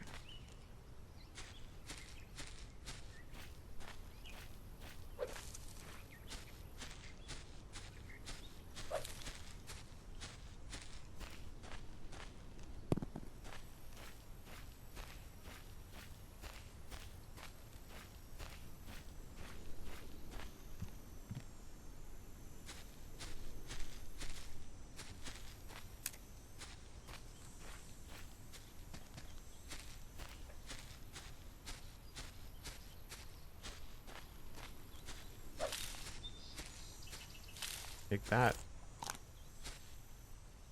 Speaker 1: Take that.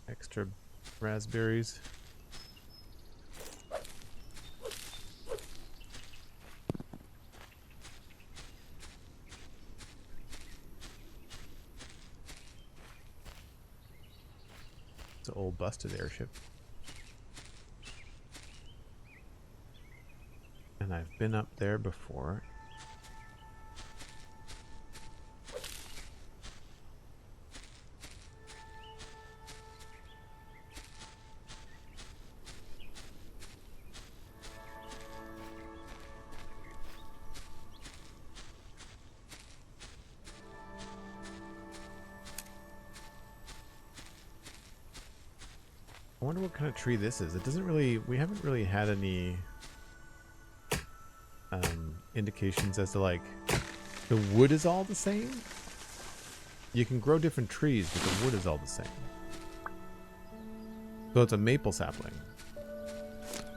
Speaker 1: Extra raspberries. It's an old busted airship. And I've been up there before. I wonder what kind of tree this is. It doesn't really, we haven't really had any indications as to like The wood is all the same? You can grow different trees, but the wood is all the same. So it's a maple sapling.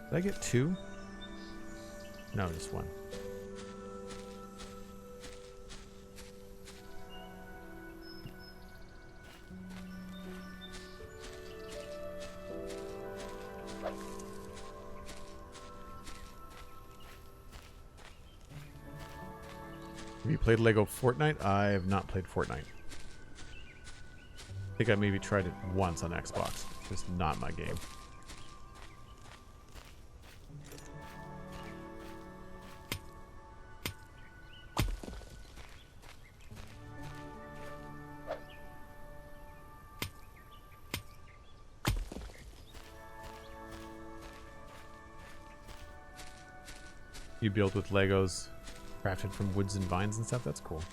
Speaker 1: Did I get 2? No, just 1. Have you played Lego Fortnite? I have not played Fortnite. I think I maybe tried it once on Xbox. Just not my game. You build with Legos crafted from woods and vines and stuff? That's cool.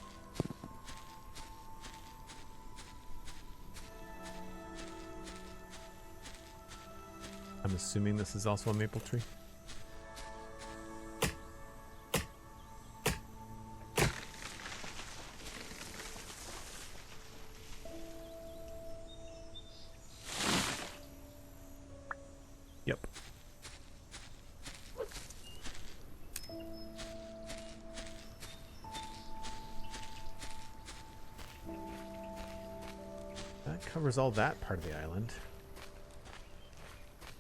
Speaker 1: I'm assuming this is also a maple tree. Yep. That covers all that part of the island.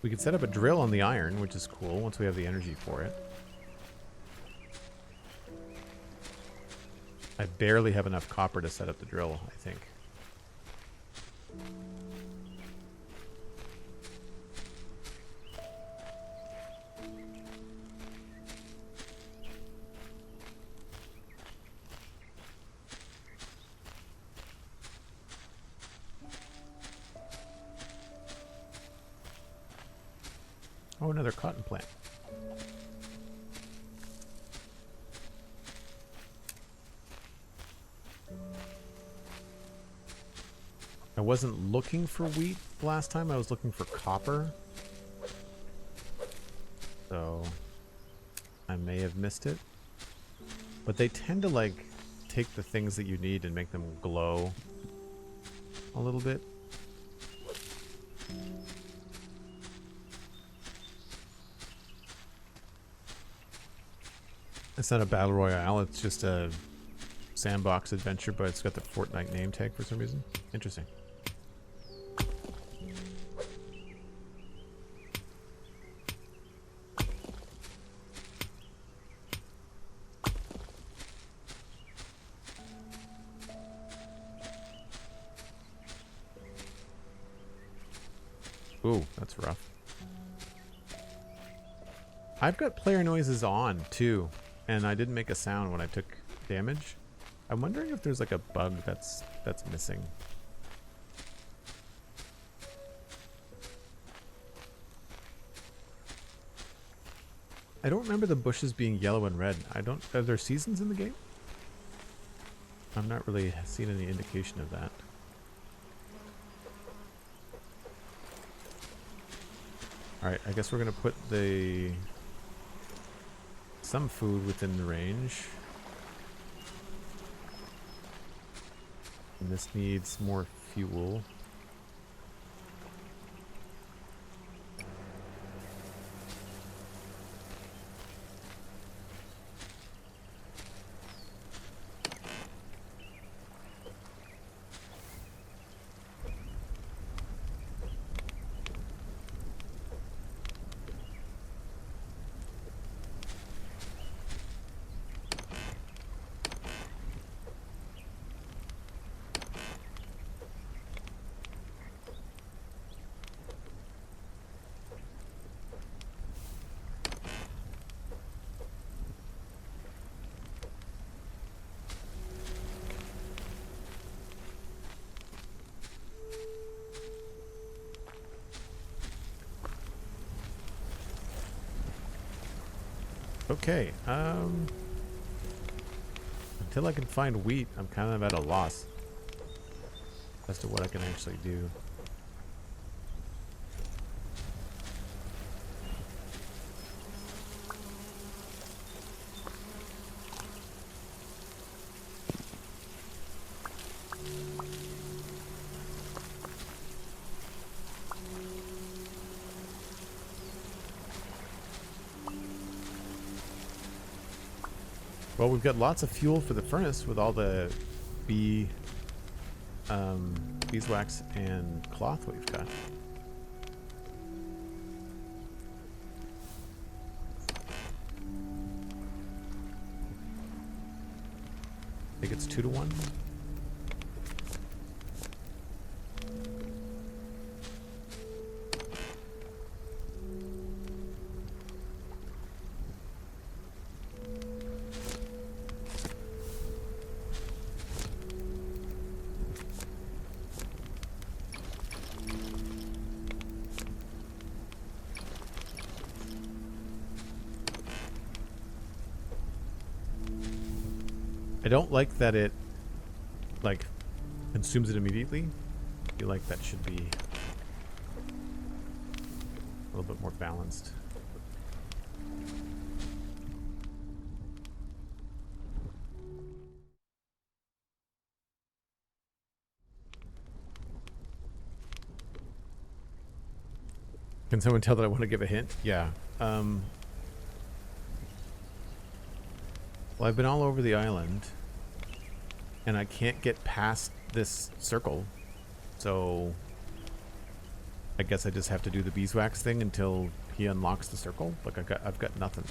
Speaker 1: We could set up a drill on the iron, which is cool once we have the energy for it. I barely have enough copper to set up the drill, I think. Oh, another cotton plant. I wasn't looking for wheat last time. I was looking for copper. So I may have missed it. But they tend to like take the things that you need and make them glow a little bit. It's not a battle royale, it's just a sandbox adventure, but it's got the Fortnite name tag for some reason. Interesting. Ooh, that's rough. I've got player noises on too, and I didn't make a sound when I took damage. I'm wondering if there's like a bug that's missing. I don't remember the bushes being yellow and red. Are there seasons in the game? I'm not really seeing any indication of that. Alright, I guess we're gonna put some food within the range. And this needs more fuel. Okay, until I can find wheat, I'm kind of at a loss as to what I can actually do. Well, we've got lots of fuel for the furnace with all the beeswax and cloth we've got. I think it's 2 to 1. I don't like that it, like, consumes it immediately. I feel like that should be a little bit more balanced. Can someone tell that I want to give a hint? Yeah. Well, I've been all over the island, and I can't get past this circle, so I guess I just have to do the beeswax thing until he unlocks the circle. Like I've got nothing.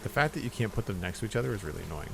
Speaker 1: The fact that you can't put them next to each other is really annoying.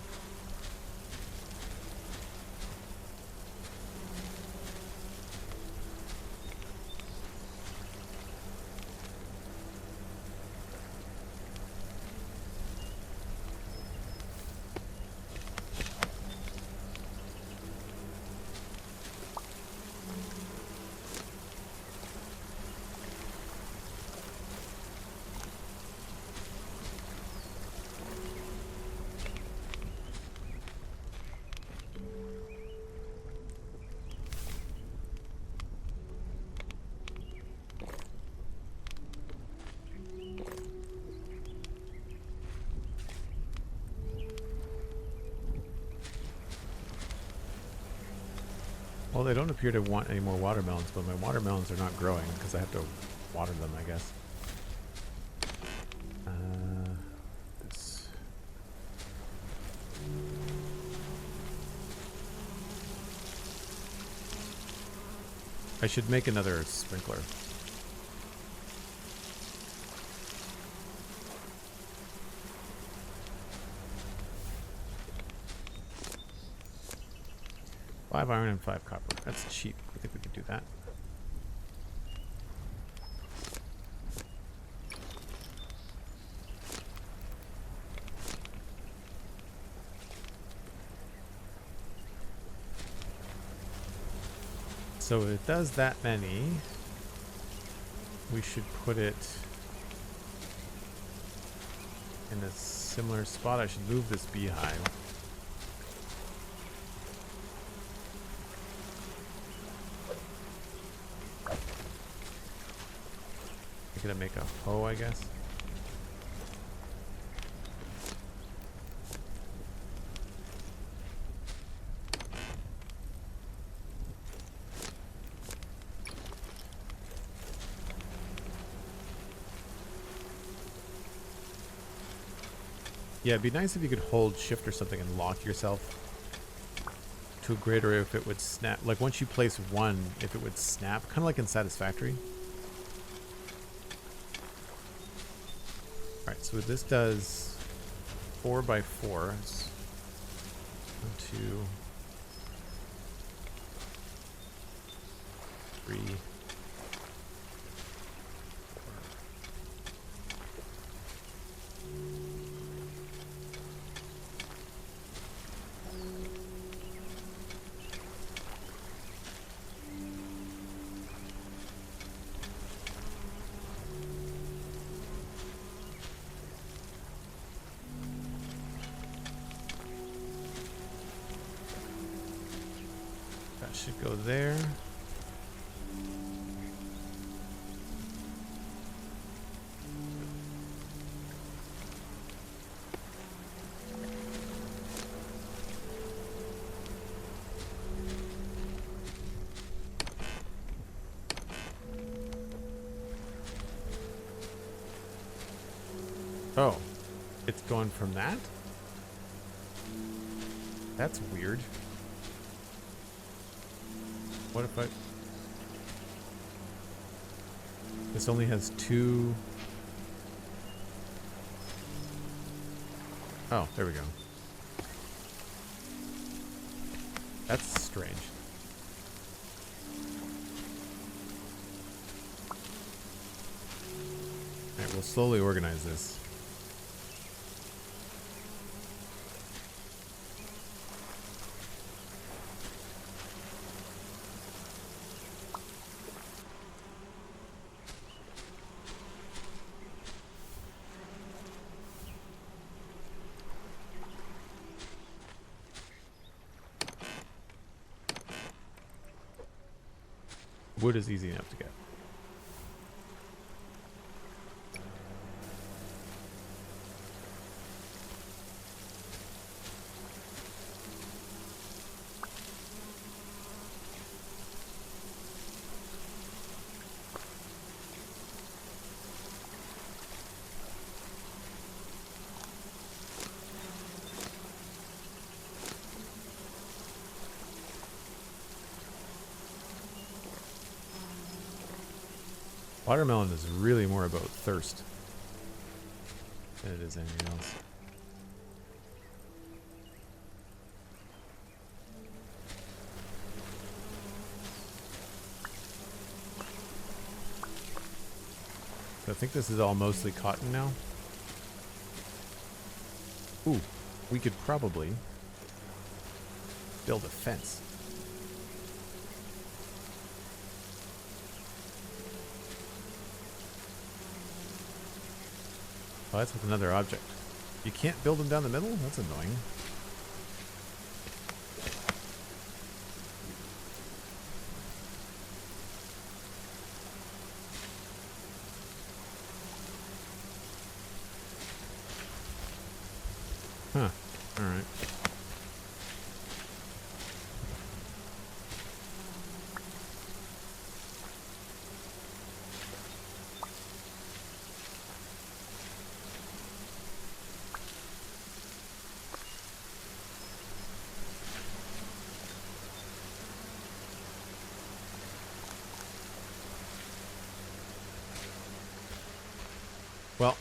Speaker 1: Well, they don't appear to want any more watermelons, but my watermelons are not growing because I have to water them, I guess. This. I should make another sprinkler. Five iron and 5 copper. That's cheap. I think we could do that. So it does that many. We should put it in a similar spot. I should move this beehive. Gonna make a hoe, I guess. Yeah, it'd be nice if you could hold shift or something and lock yourself to a grid, or if it would snap. Like once you place one, if it would snap, kind of like in Satisfactory. Alright, so this does 4 by 4. 1, 2, 3, 4. should go there. Oh, it's going from that? That's weird. What if I... This only has 2... Oh, there we go. That's strange. Alright, we'll slowly organize this. Wood is easy enough to get. Watermelon is really more about thirst than it is anything else. So I think this is all mostly cotton now. Ooh, we could probably build a fence. Oh, that's with another object. You can't build them down the middle? That's annoying. Huh. Alright. Well,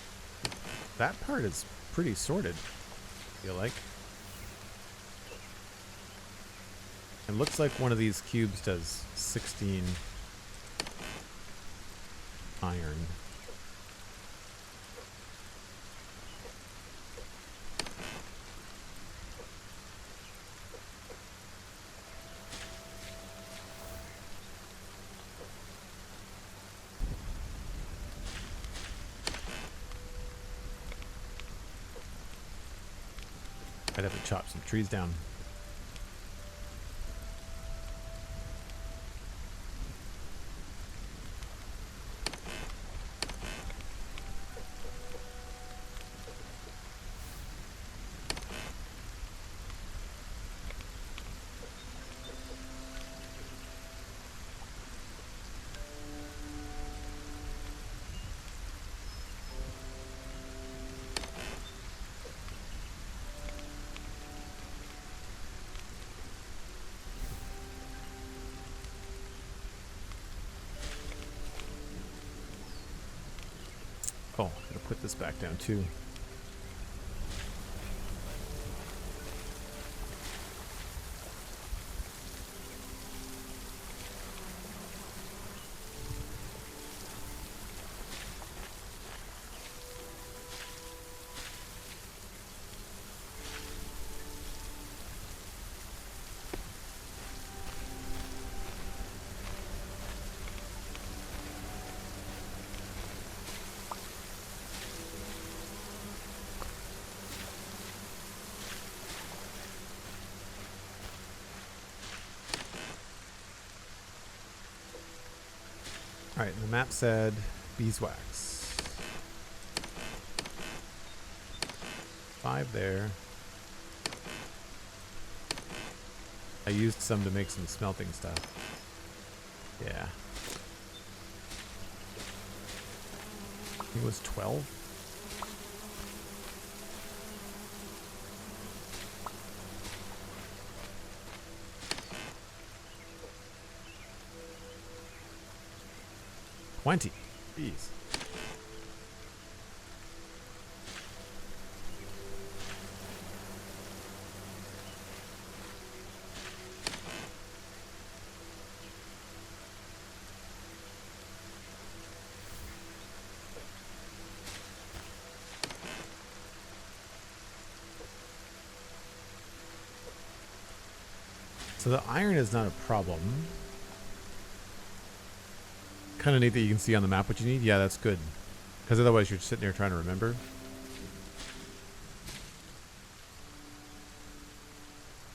Speaker 1: that part is pretty sorted, I feel like. It looks like one of these cubes does 16 iron. I'd have to chop some trees down. Oh, I'm gonna put this back down too. Alright, and the map said beeswax. 5 there. I used some to make some smelting stuff. Yeah. I think it was 12. $20. Jeez. So the iron is not a problem. Kind of neat that you can see on the map what you need. Yeah, that's good. Because otherwise you're sitting there trying to remember.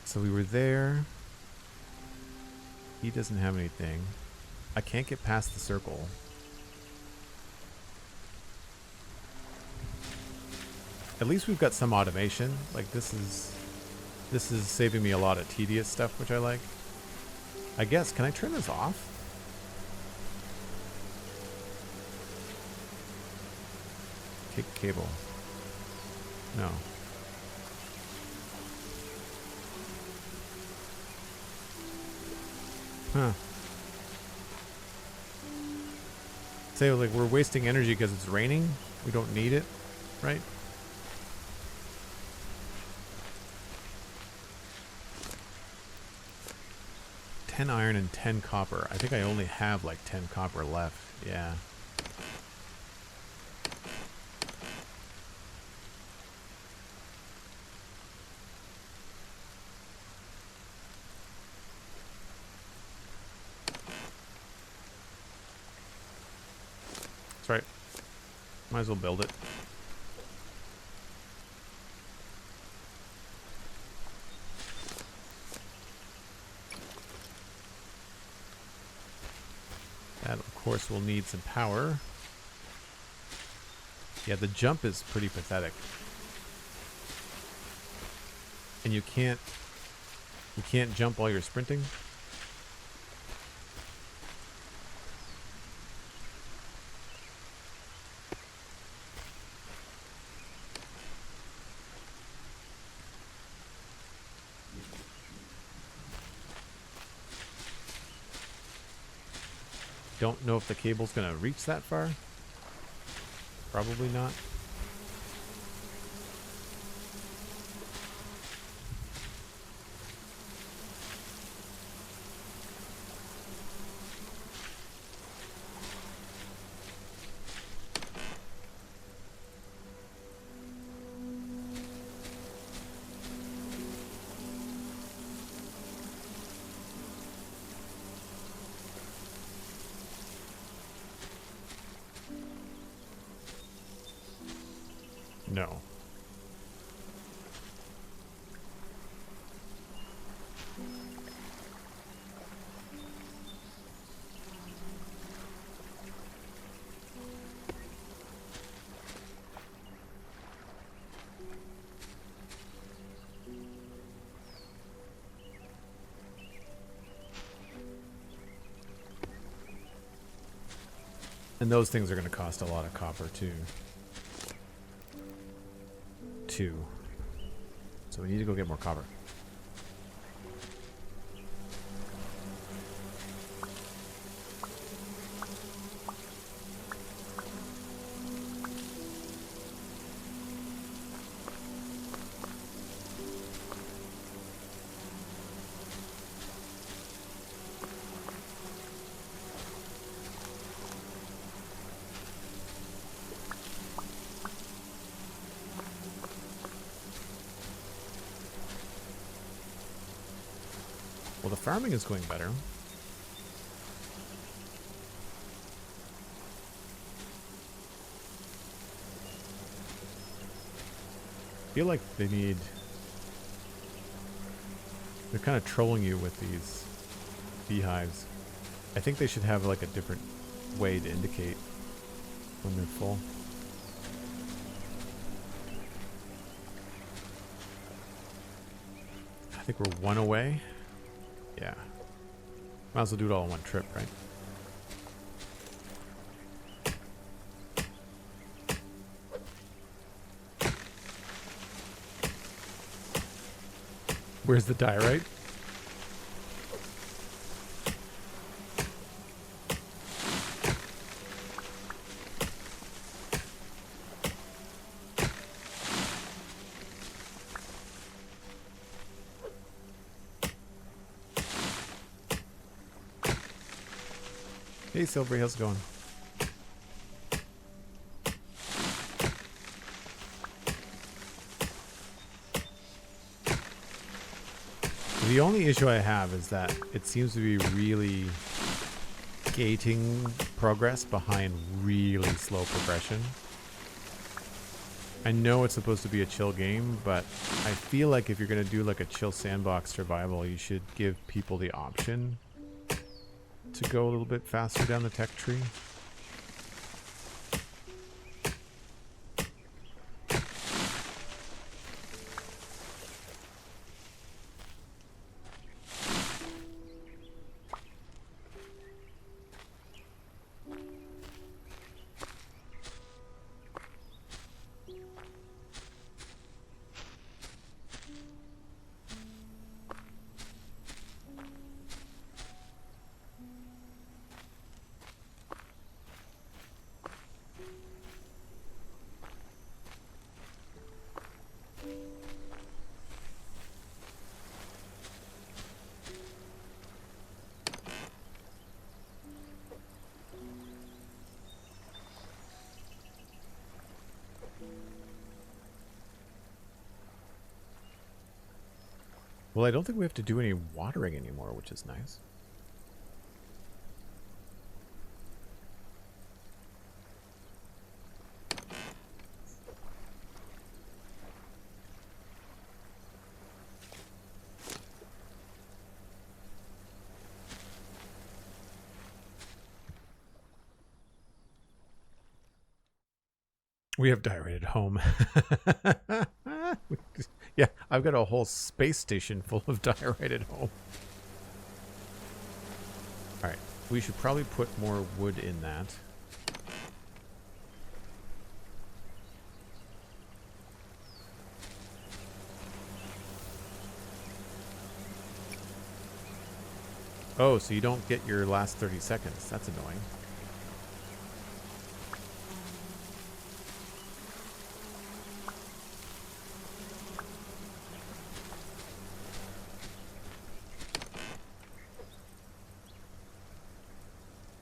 Speaker 1: So we were there. He doesn't have anything. I can't get past the circle. At least we've got some automation. Like this is saving me a lot of tedious stuff, which I like. I guess, can I turn this off? Kick cable. No. Huh. Say like we're wasting energy because it's raining. We don't need it, right? $10 iron and 10 copper. I think I only have like 10 copper left. Yeah. That's right. Might as well build it. That, of course, will need some power. Yeah, the jump is pretty pathetic. And you can't jump while you're sprinting. Don't know if the cable's gonna reach that far. Probably not. No. And those things are going to cost a lot of copper too. 2. So we need to go get more copper. Well, the farming is going better. I feel like they need... They're kind of trolling you with these beehives. I think they should have like a different way to indicate when they're full. I think we're one away. Yeah. Might as well do it all in one trip, right? Where's the diorite? Hey Silvery, how's it going? The only issue I have is that it seems to be really gating progress behind really slow progression. I know it's supposed to be a chill game, but I feel like if you're going to do like a chill sandbox survival, you should give people the option to go a little bit faster down the tech tree. Well, I don't think we have to do any watering anymore, which is nice. We have diarrhea at home. Yeah, I've got a whole space station full of diorite at home. Alright, we should probably put more wood in that. Oh, so you don't get your last 30 seconds. That's annoying.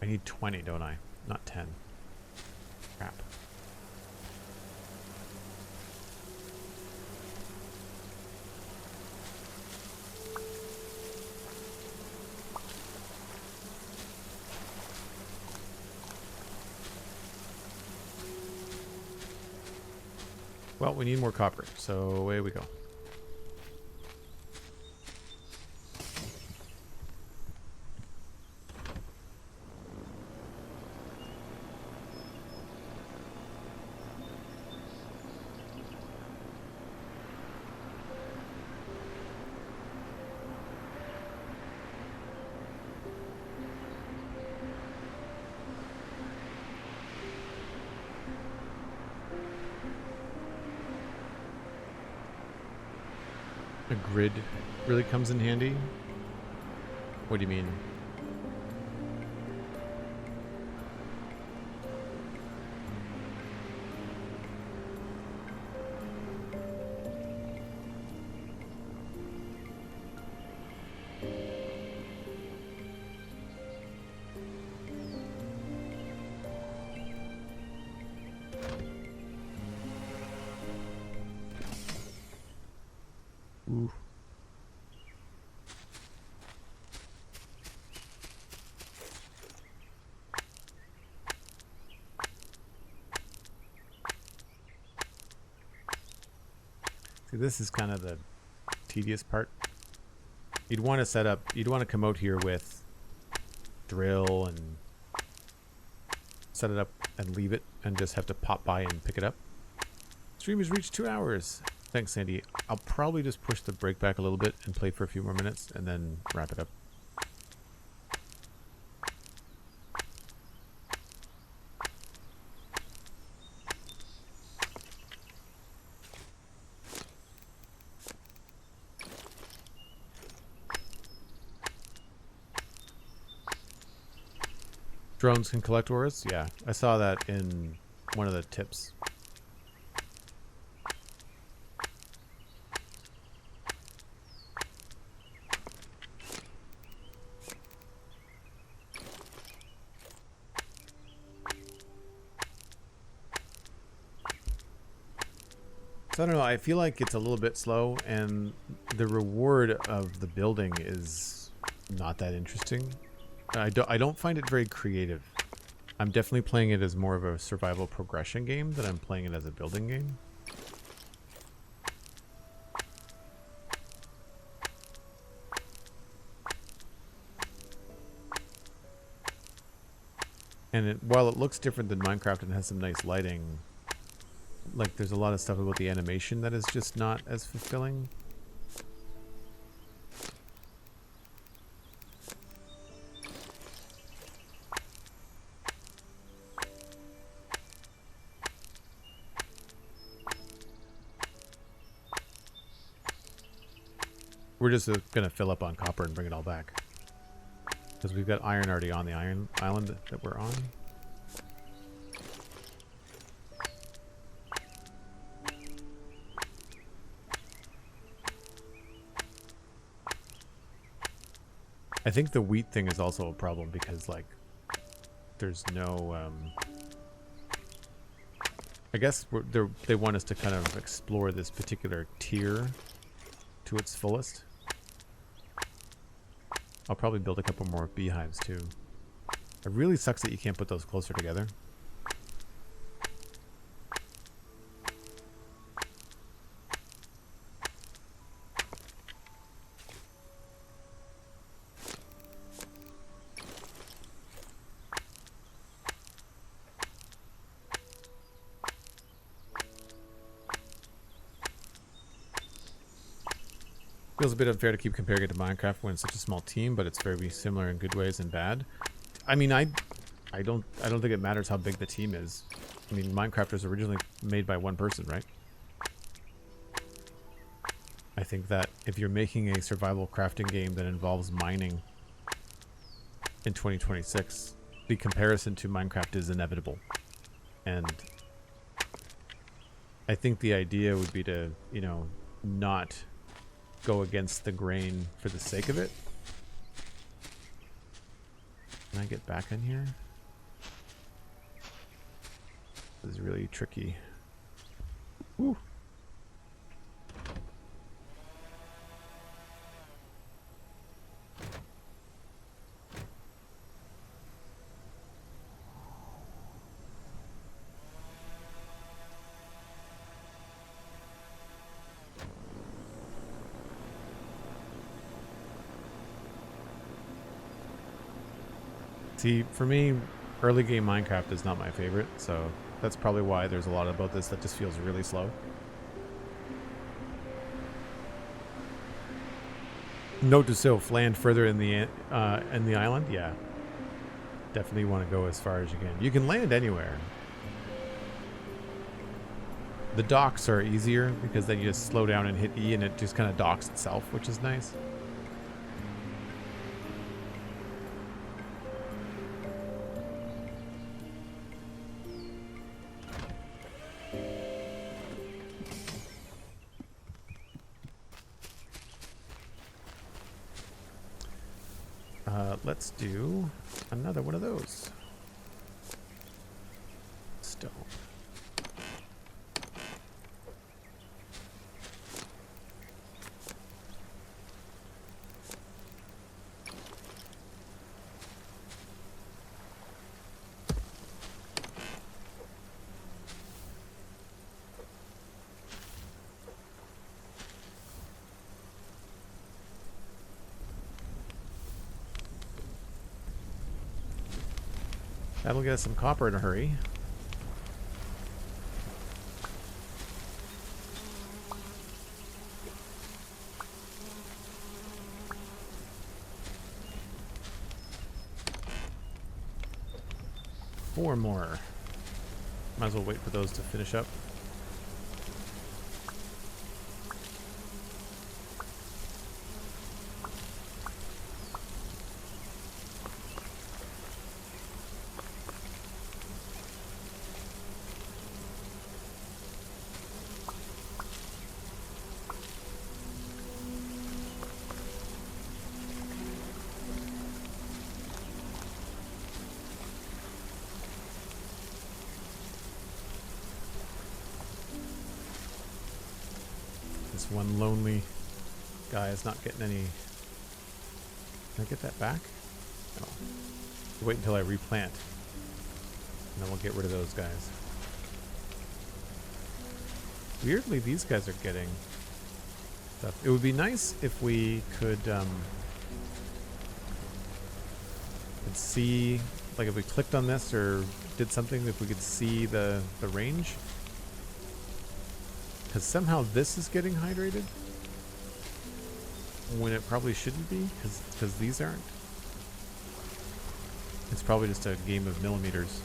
Speaker 1: I need 20, don't I? Not 10. Crap. Well, we need more copper, so away we go. A grid really comes in handy? What do you mean? Ooh. See, this is kind of the tedious part. You'd want to set up, you'd want to come out here with drill and set it up and leave it and just have to pop by and pick it up. Stream has reached 2 hours. Thanks, Sandy. I'll probably just push the break back a little bit and play for a few more minutes and then wrap it up. Drones can collect auras? Yeah, I saw that in one of the tips. So I don't know, I feel like it's a little bit slow and the reward of the building is not that interesting. I don't find it very creative. I'm definitely playing it as more of a survival progression game than I'm playing it as a building game. And while it looks different than Minecraft and has some nice lighting, like there's a lot of stuff about the animation that is just not as fulfilling. We're just going to fill up on copper and bring it all back. Because we've got iron already on the iron island that we're on. I think the wheat thing is also a problem because, like, there's no... I guess they want us to kind of explore this particular tier to its fullest. I'll probably build a couple more beehives too. It really sucks that you can't put those closer together. Feels a bit unfair to keep comparing it to Minecraft when it's such a small team, but it's very similar in good ways and bad. I mean, I don't think it matters how big the team is. I mean, Minecraft was originally made by one person, right? I think that if you're making a survival crafting game that involves mining in 2026, the comparison to Minecraft is inevitable. And I think the idea would be to, you know, not go against the grain for the sake of it. Can I get back in here? This is really tricky. Woo. See, for me, early game Minecraft is not my favorite, so that's probably why there's a lot about this that just feels really slow. Note to self: land further in the island. Yeah, definitely want to go as far as you can. You can land anywhere. The docks are easier because then you just slow down and hit E, and it just kind of docks itself, which is nice. Let's do another one of those. Stone. That'll get us some copper in a hurry. Four more. Might as well wait for those to finish up. One lonely guy is not getting any. Can I get that back? No. Wait until I replant, and then we'll get rid of those guys. Weirdly, these guys are getting stuff. It would be nice if we could see, like if we clicked on this or did something, if we could see the range. Because somehow this is getting hydrated when it probably shouldn't be, because these aren't. It's probably just a game of millimeters.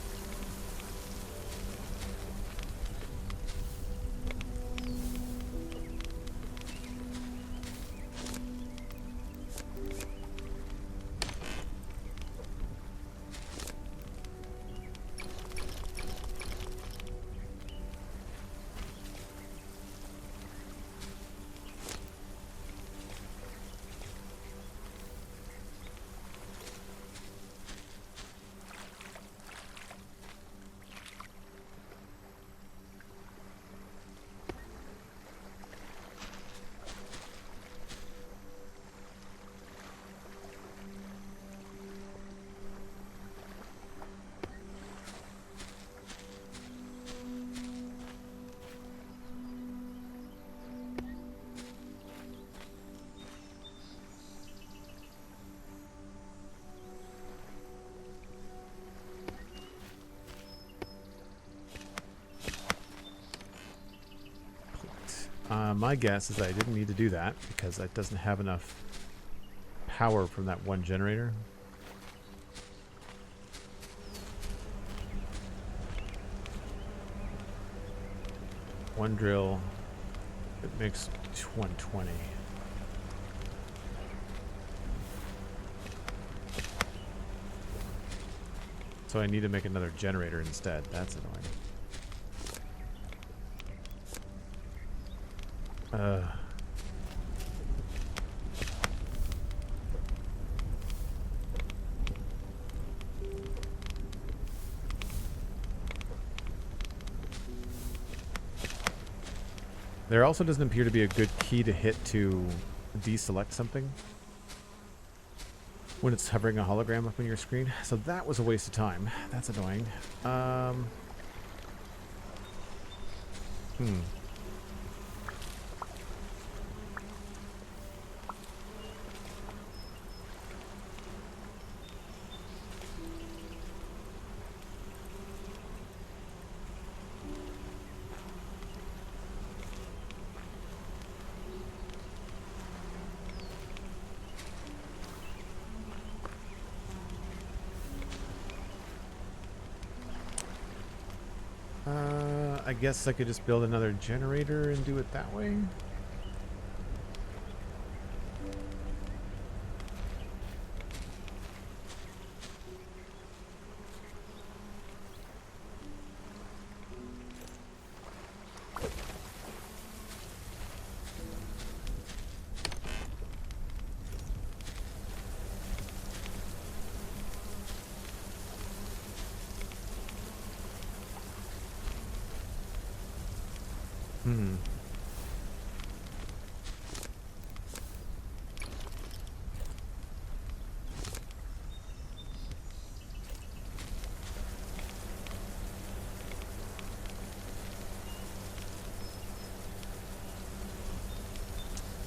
Speaker 1: My guess is that I didn't need to do that because it doesn't have enough power from that one generator. One drill, it makes 120. So I need to make another generator instead. That's annoying. There also doesn't appear to be a good key to hit to deselect something when it's hovering a hologram up on your screen. So that was a waste of time. That's annoying. I guess I could just build another generator and do it that way.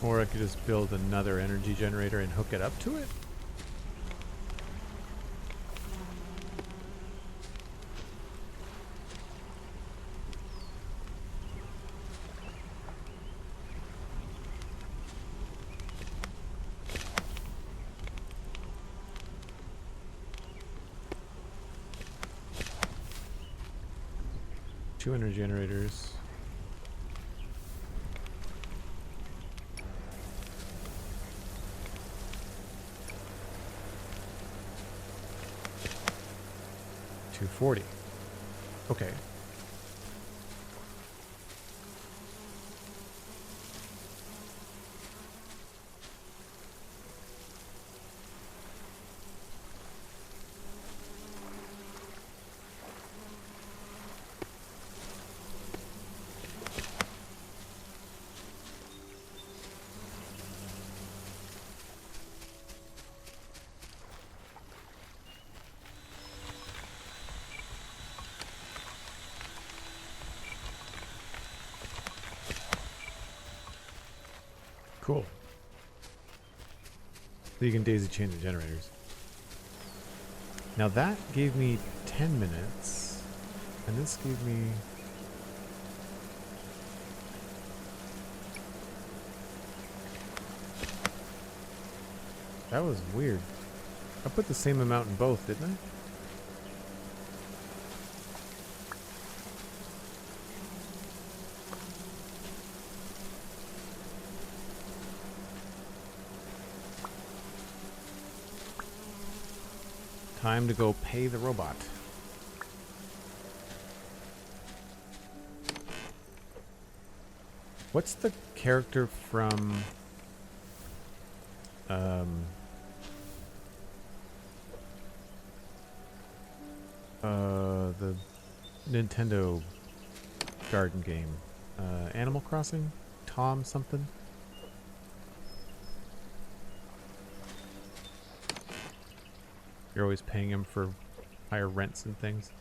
Speaker 1: Or I could just build another energy generator and hook it up to it. 200 generators. $240. Okay. Cool. So you can daisy chain the generators. Now that gave me 10 minutes, and this gave me... That was weird. I put the same amount in both, didn't I? Time to go pay the robot. What's the character from the Nintendo garden game? Animal Crossing? Tom something? You're always paying him for higher rents and things.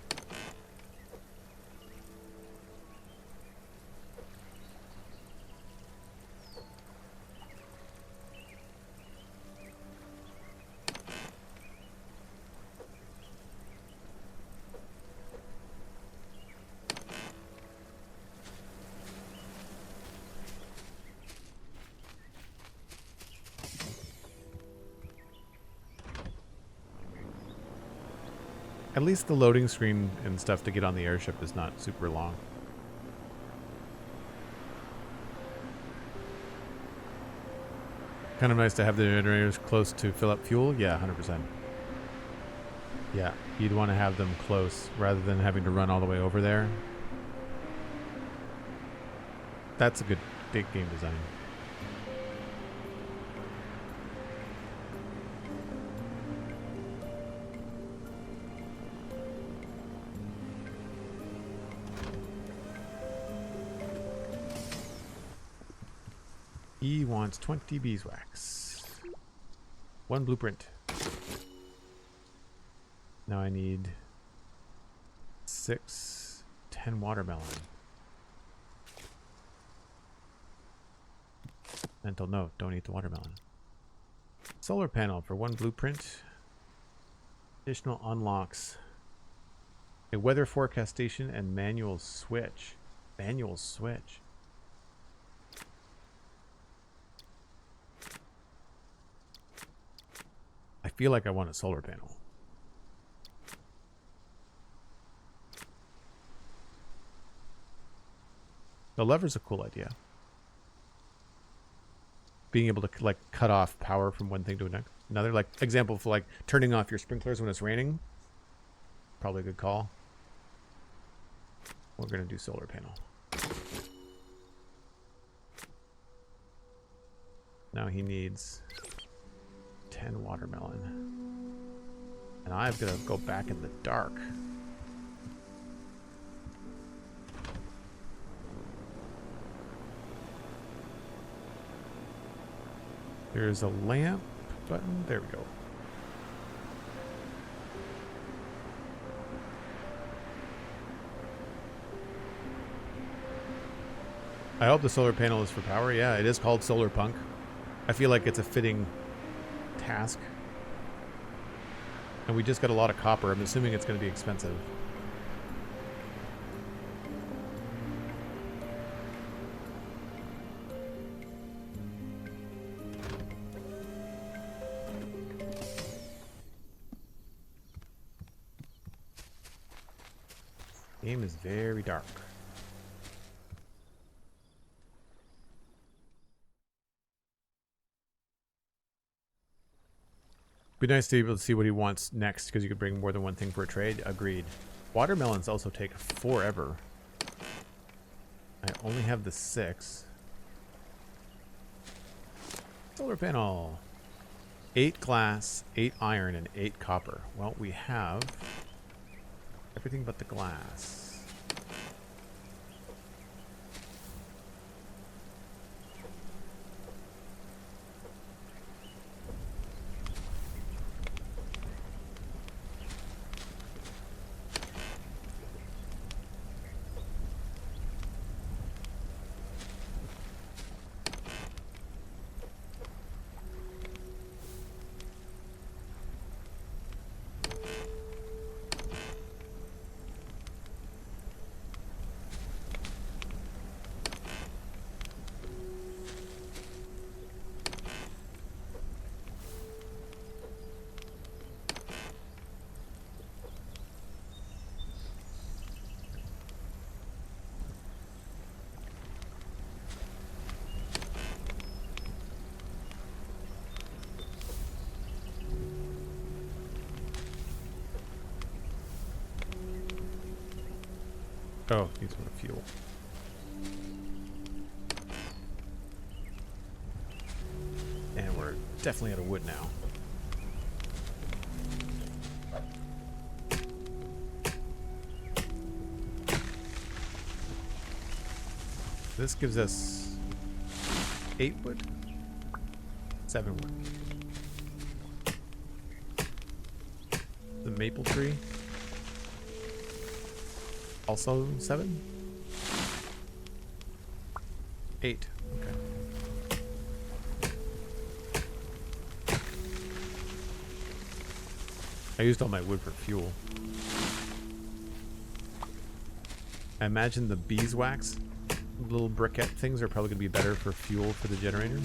Speaker 1: At least the loading screen and stuff to get on the airship is not super long. Kind of nice to have the generators close to fill up fuel. Yeah, 100%. Yeah, you'd want to have them close rather than having to run all the way over there. That's a good big game design. He wants 20 beeswax. 1 blueprint. Now I need 6, 10 watermelon. Mental note, don't eat the watermelon. Solar panel for 1 blueprint. Additional unlocks. A weather forecast station and manual switch. Manual switch. I feel like I want a solar panel. The lever's a cool idea. Being able to like cut off power from one thing to another. Like example for like turning off your sprinklers when it's raining. Probably a good call. We're gonna do solar panel. Now he needs 10 watermelon. And I've got to go back in the dark. There's a lamp button. There we go. I hope the solar panel is for power. Yeah, it is called Solarpunk. I feel like it's a fitting task. And we just got a lot of copper. I'm assuming it's going to be expensive. Game is very dark. Be nice to be able to see what he wants next, because you could bring more than one thing for a trade. Agreed. Watermelons also take forever. I only have the 6. Solar panel. 8 glass, 8 iron, and 8 copper. Well, we have everything but the glass. Oh, needs more fuel. And we're definitely out of wood now. This gives us 8 wood? 7 wood. The maple tree. Also 7? 8. Okay. I used all my wood for fuel. I imagine the beeswax little briquette things are probably going to be better for fuel for the generator.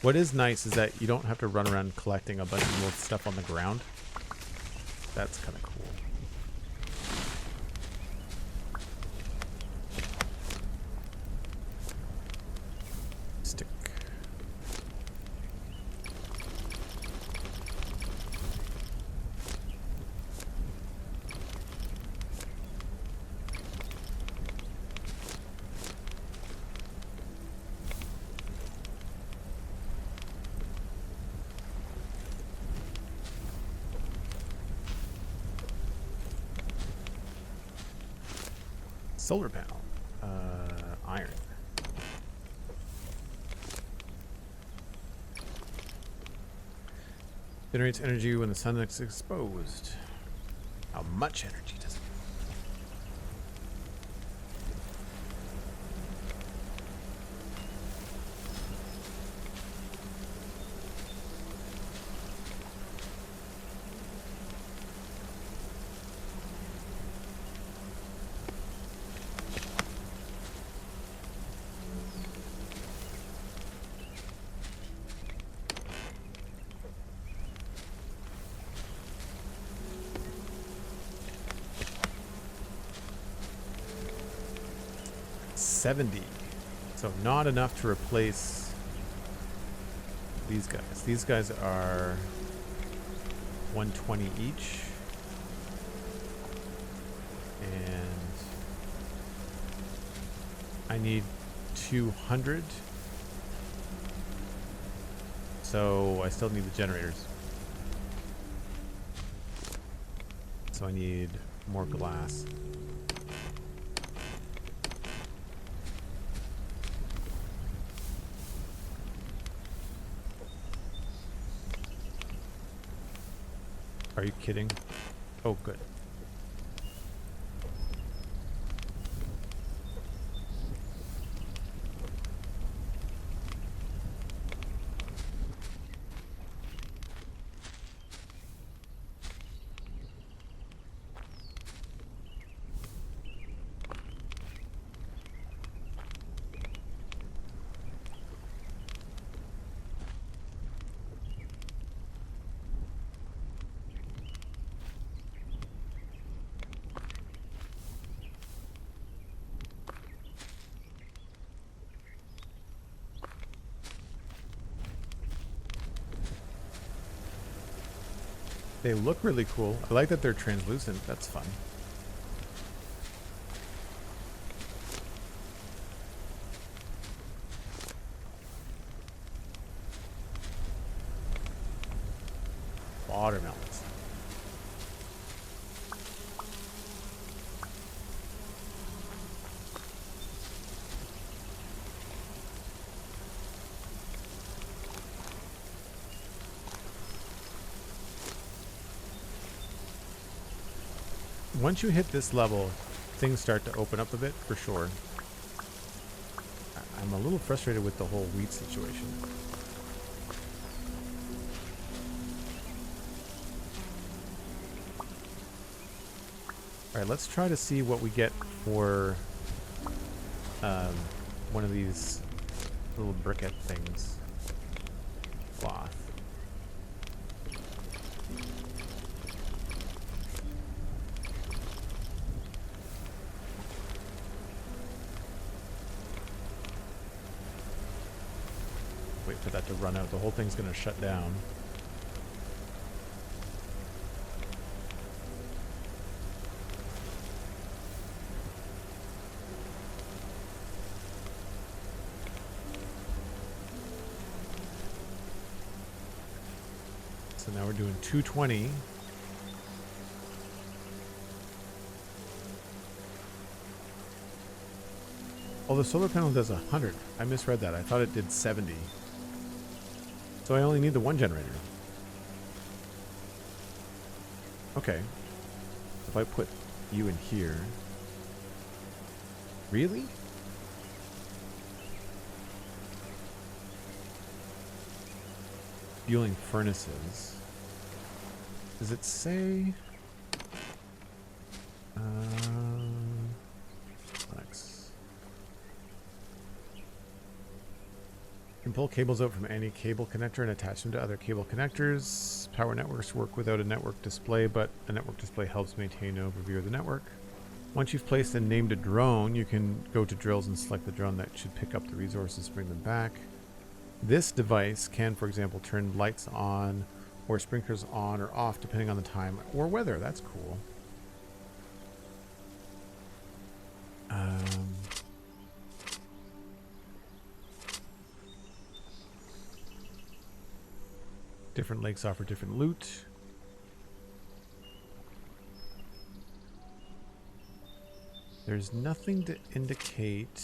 Speaker 1: What is nice is that you don't have to run around collecting a bunch of little stuff on the ground. That's kind of cool. Stick. Solar panel. Iron. Generates energy when the sun is exposed. How much energy does it? $70. So not enough to replace these guys. These guys are 120 each. And I need 200. So I still need the generators. So I need more glass. Are you kidding? Oh, good. They look really cool. I like that they're translucent. That's fun. Watermelons. Once you hit this level, things start to open up a bit, for sure. I'm a little frustrated with the whole wheat situation. Alright, let's try to see what we get for one of these little briquette things. Cloth. Wait for that to run out. The whole thing's going to shut down. So now we're doing 220. Oh, the solar panel does 100. I misread that. I thought it did 70. So I only need the one generator. Okay. If I put you in here. Really? Fueling furnaces. Does it say? Onyx. You can pull cables out from any cable connector and attach them to other cable connectors. Power networks work without a network display, but a network display helps maintain an overview of the network. Once you've placed and named a drone, you can go to drills and select the drone that should pick up the resources, bring them back. This device can, for example, turn lights on or sprinklers on or off depending on the time or weather. That's cool. Different lakes offer different loot. There's nothing to indicate,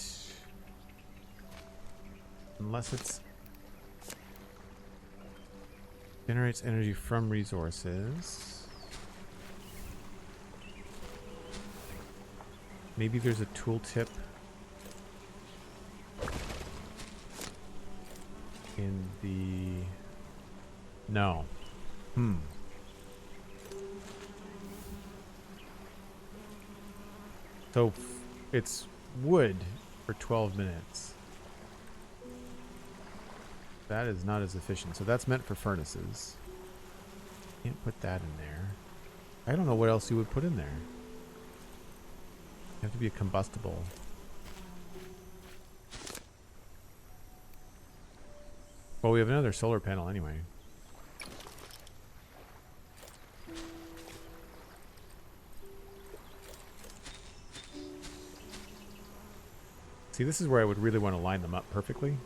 Speaker 1: unless it's generates energy from resources. Maybe there's a tooltip in the... No. So it's wood for 12 minutes. That is not as efficient. So that's meant for furnaces. Can't put that in there. I don't know what else you would put in there. You have to be a combustible. Well, we have another solar panel anyway. See, this is where I would really want to line them up perfectly.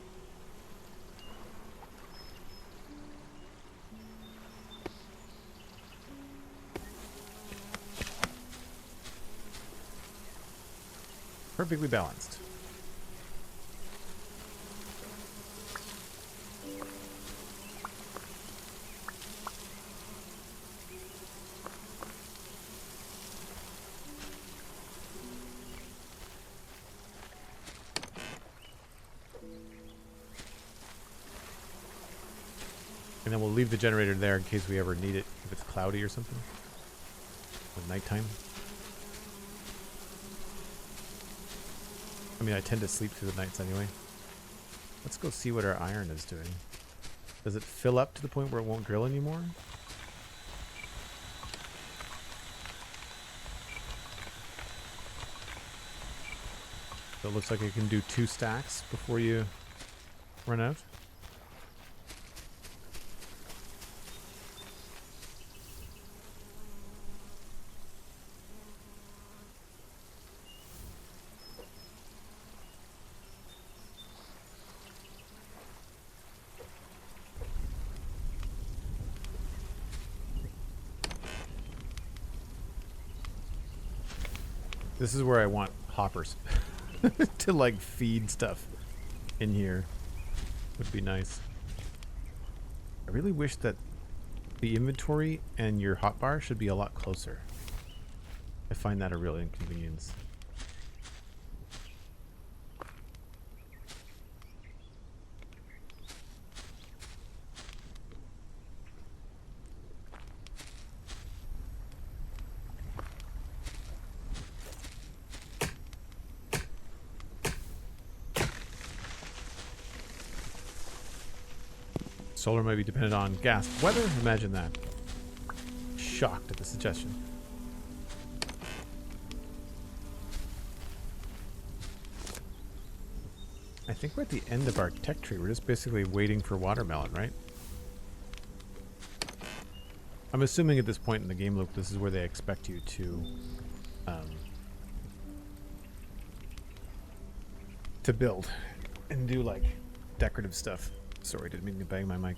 Speaker 1: Perfectly balanced. And then we'll leave the generator there in case we ever need it, if it's cloudy or something. Or nighttime. I mean, I tend to sleep through the nights anyway. Let's go see what our iron is doing. Does it fill up to the point where it won't drill anymore? So it looks like it can do 2 stacks before you run out. . This is where I want hoppers to like feed stuff in here. Would be nice. I really wish that the inventory and your hotbar should be a lot closer. I find that a real inconvenience. Solar might be dependent on gas. Weather? Imagine that. Shocked at the suggestion. I think we're at the end of our tech tree. We're just basically waiting for watermelon, right? I'm assuming at this point in the game loop, this is where they expect you to build and do like decorative stuff. Sorry, didn't mean to bang my mic.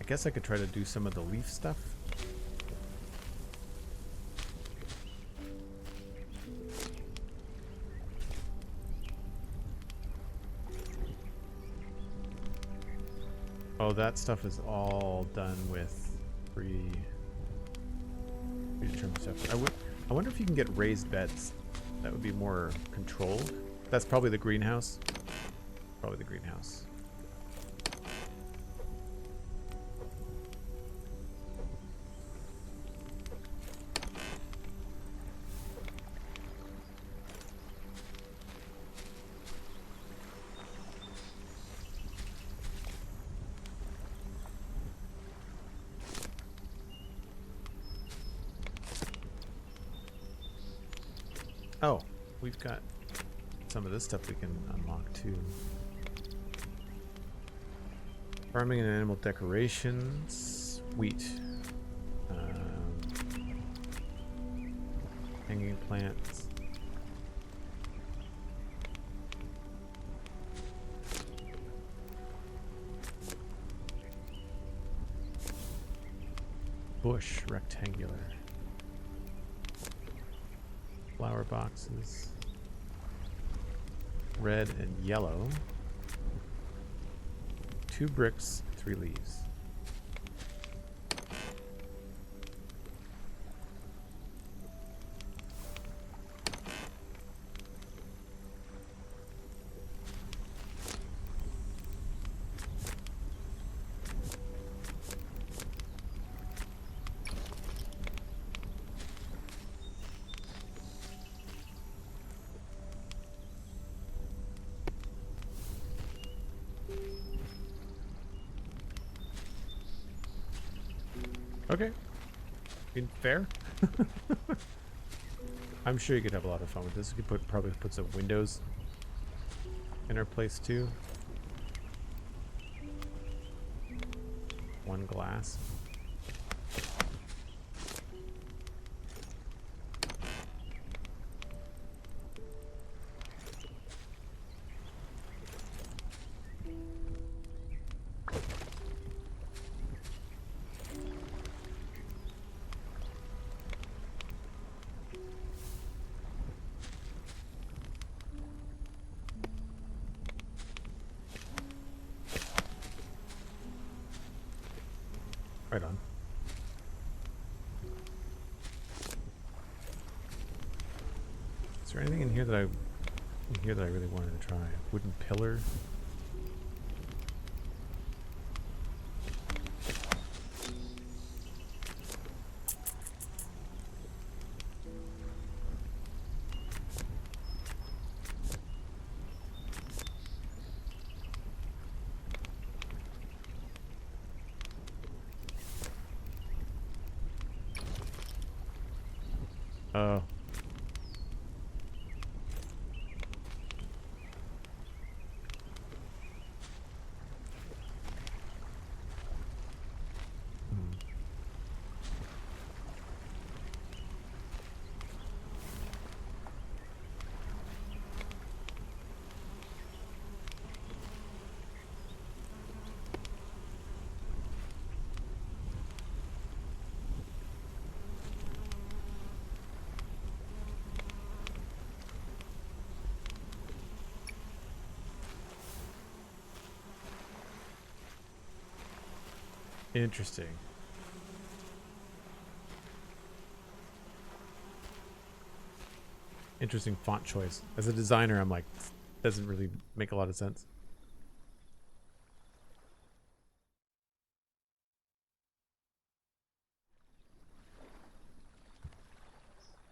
Speaker 1: I guess I could try to do some of the leaf stuff. Oh, that stuff is all done with predetermined stuff. I wonder if you can get raised beds. That would be more controlled. That's probably the greenhouse. Probably the greenhouse. Oh, we've got some of this stuff we can unlock too. Farming and animal decorations, wheat, hanging plants. Bush, rectangular. Flower boxes. Red and yellow. 2 bricks, 3 leaves. Okay. Being fair. I'm sure you could have a lot of fun with this. You could probably put some windows in our place too. 1 glass. Right on. Is there anything in here that I really wanted to try? Wooden pillar. Oh. Interesting. Interesting font choice. As a designer, I'm like, doesn't really make a lot of sense.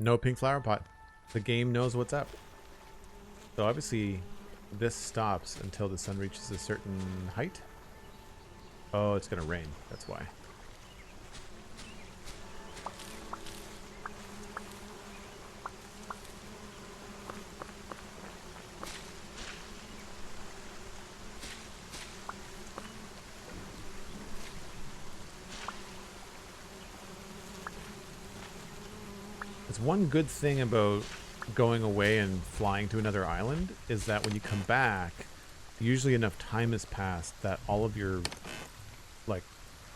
Speaker 1: No pink flower pot. The game knows what's up. So obviously, this stops until the sun reaches a certain height. Oh, it's gonna rain. That's why. It's one good thing about going away and flying to another island is that when you come back, usually enough time has passed that all of your like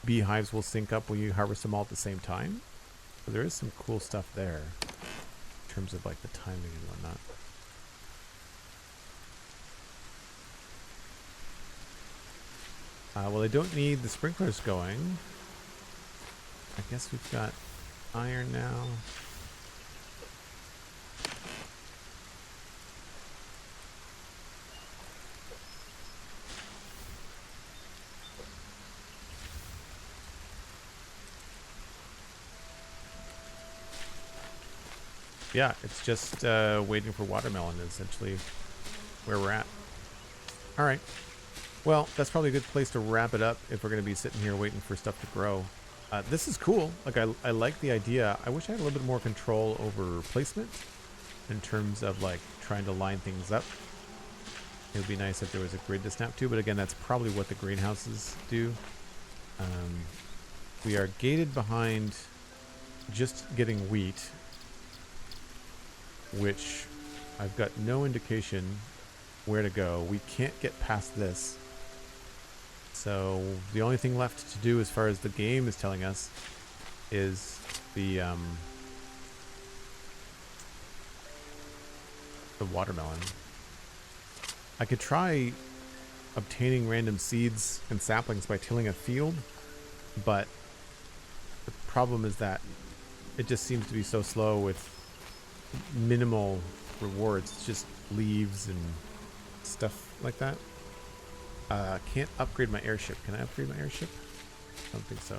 Speaker 1: beehives will sync up when you harvest them all at the same time. So there is some cool stuff there in terms of like the timing and whatnot. Well, I don't need the sprinklers going. I guess we've got iron now. Yeah, it's just waiting for watermelon is essentially where we're at. All right. Well, that's probably a good place to wrap it up if we're going to be sitting here waiting for stuff to grow. This is cool. Like, I like the idea. I wish I had a little bit more control over placement in terms of, like, trying to line things up. It would be nice if there was a grid to snap to, but again, that's probably what the greenhouses do. We are gated behind just getting wheat, which I've got no indication where to go. We can't get past this. So the only thing left to do as far as the game is telling us is the watermelon. I could try obtaining random seeds and saplings by tilling a field, but the problem is that it just seems to be so slow with minimal rewards. It's just leaves and stuff like that. Can't upgrade my airship. Can I upgrade my airship? I don't think so.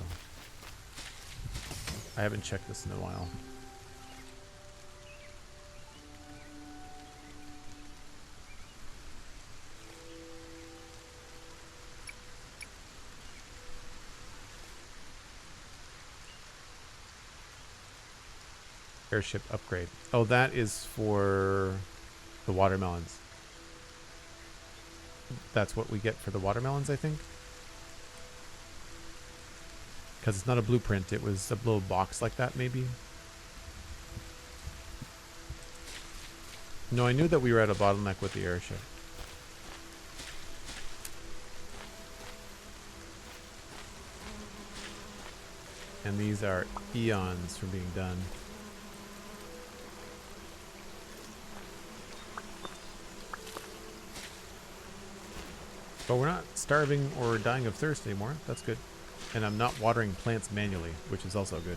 Speaker 1: I haven't checked this in a while. Airship upgrade. Oh, that is for the watermelons. That's what we get for the watermelons, I think. Because it's not a blueprint. It was a little box like that, maybe. No, I knew that we were at a bottleneck with the airship. And these are eons from being done. But we're not starving or dying of thirst anymore. That's good. And I'm not watering plants manually, which is also good.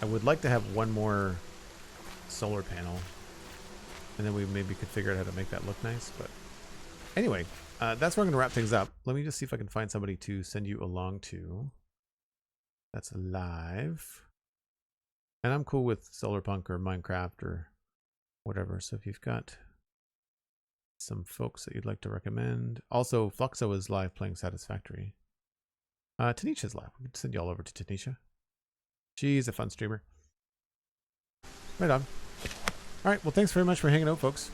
Speaker 1: I would like to have one more solar panel. And then we maybe could figure out how to make that look nice. But anyway, that's where I'm going to wrap things up. Let me just see if I can find somebody to send you along to. That's live. And I'm cool with Solarpunk or Minecraft or whatever. So if you've got some folks that you'd like to recommend. Also, Fluxo is live playing Satisfactory. Tanisha's live. We can send you all over to Tanisha. She's a fun streamer. Right on. All right. Well, thanks very much for hanging out, folks.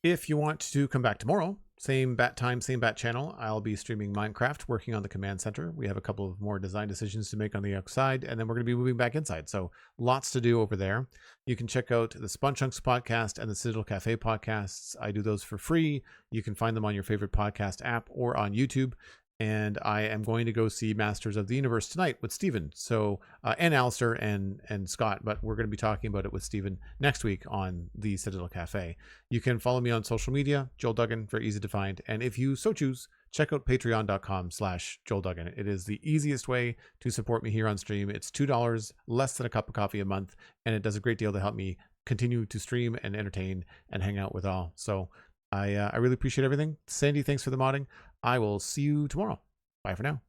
Speaker 1: If you want to come back tomorrow, same bat time, same bat channel, I'll be streaming Minecraft, working on the command center. We have a couple of more design decisions to make on the outside, and then we're going to be moving back inside. So lots to do over there. You can check out the Spawn Chunks podcast and the Citadel Cafe podcasts. I do those for free. You can find them on your favorite podcast app or on YouTube. And I am going to go see Masters of the Universe tonight with Steven. So, and Alistair and Scott, but we're going to be talking about it with Steven next week on the Citadel Cafe. You can follow me on social media, Joel Duggan, very easy to find. And if you so choose check out patreon.com/JoelDuggan. It is the easiest way to support me here on stream. It's $2, less than a cup of coffee a month, and it does a great deal to help me continue to stream and entertain and hang out with all. So I really appreciate everything. Sandy, thanks for the modding. I will see you tomorrow. Bye for now.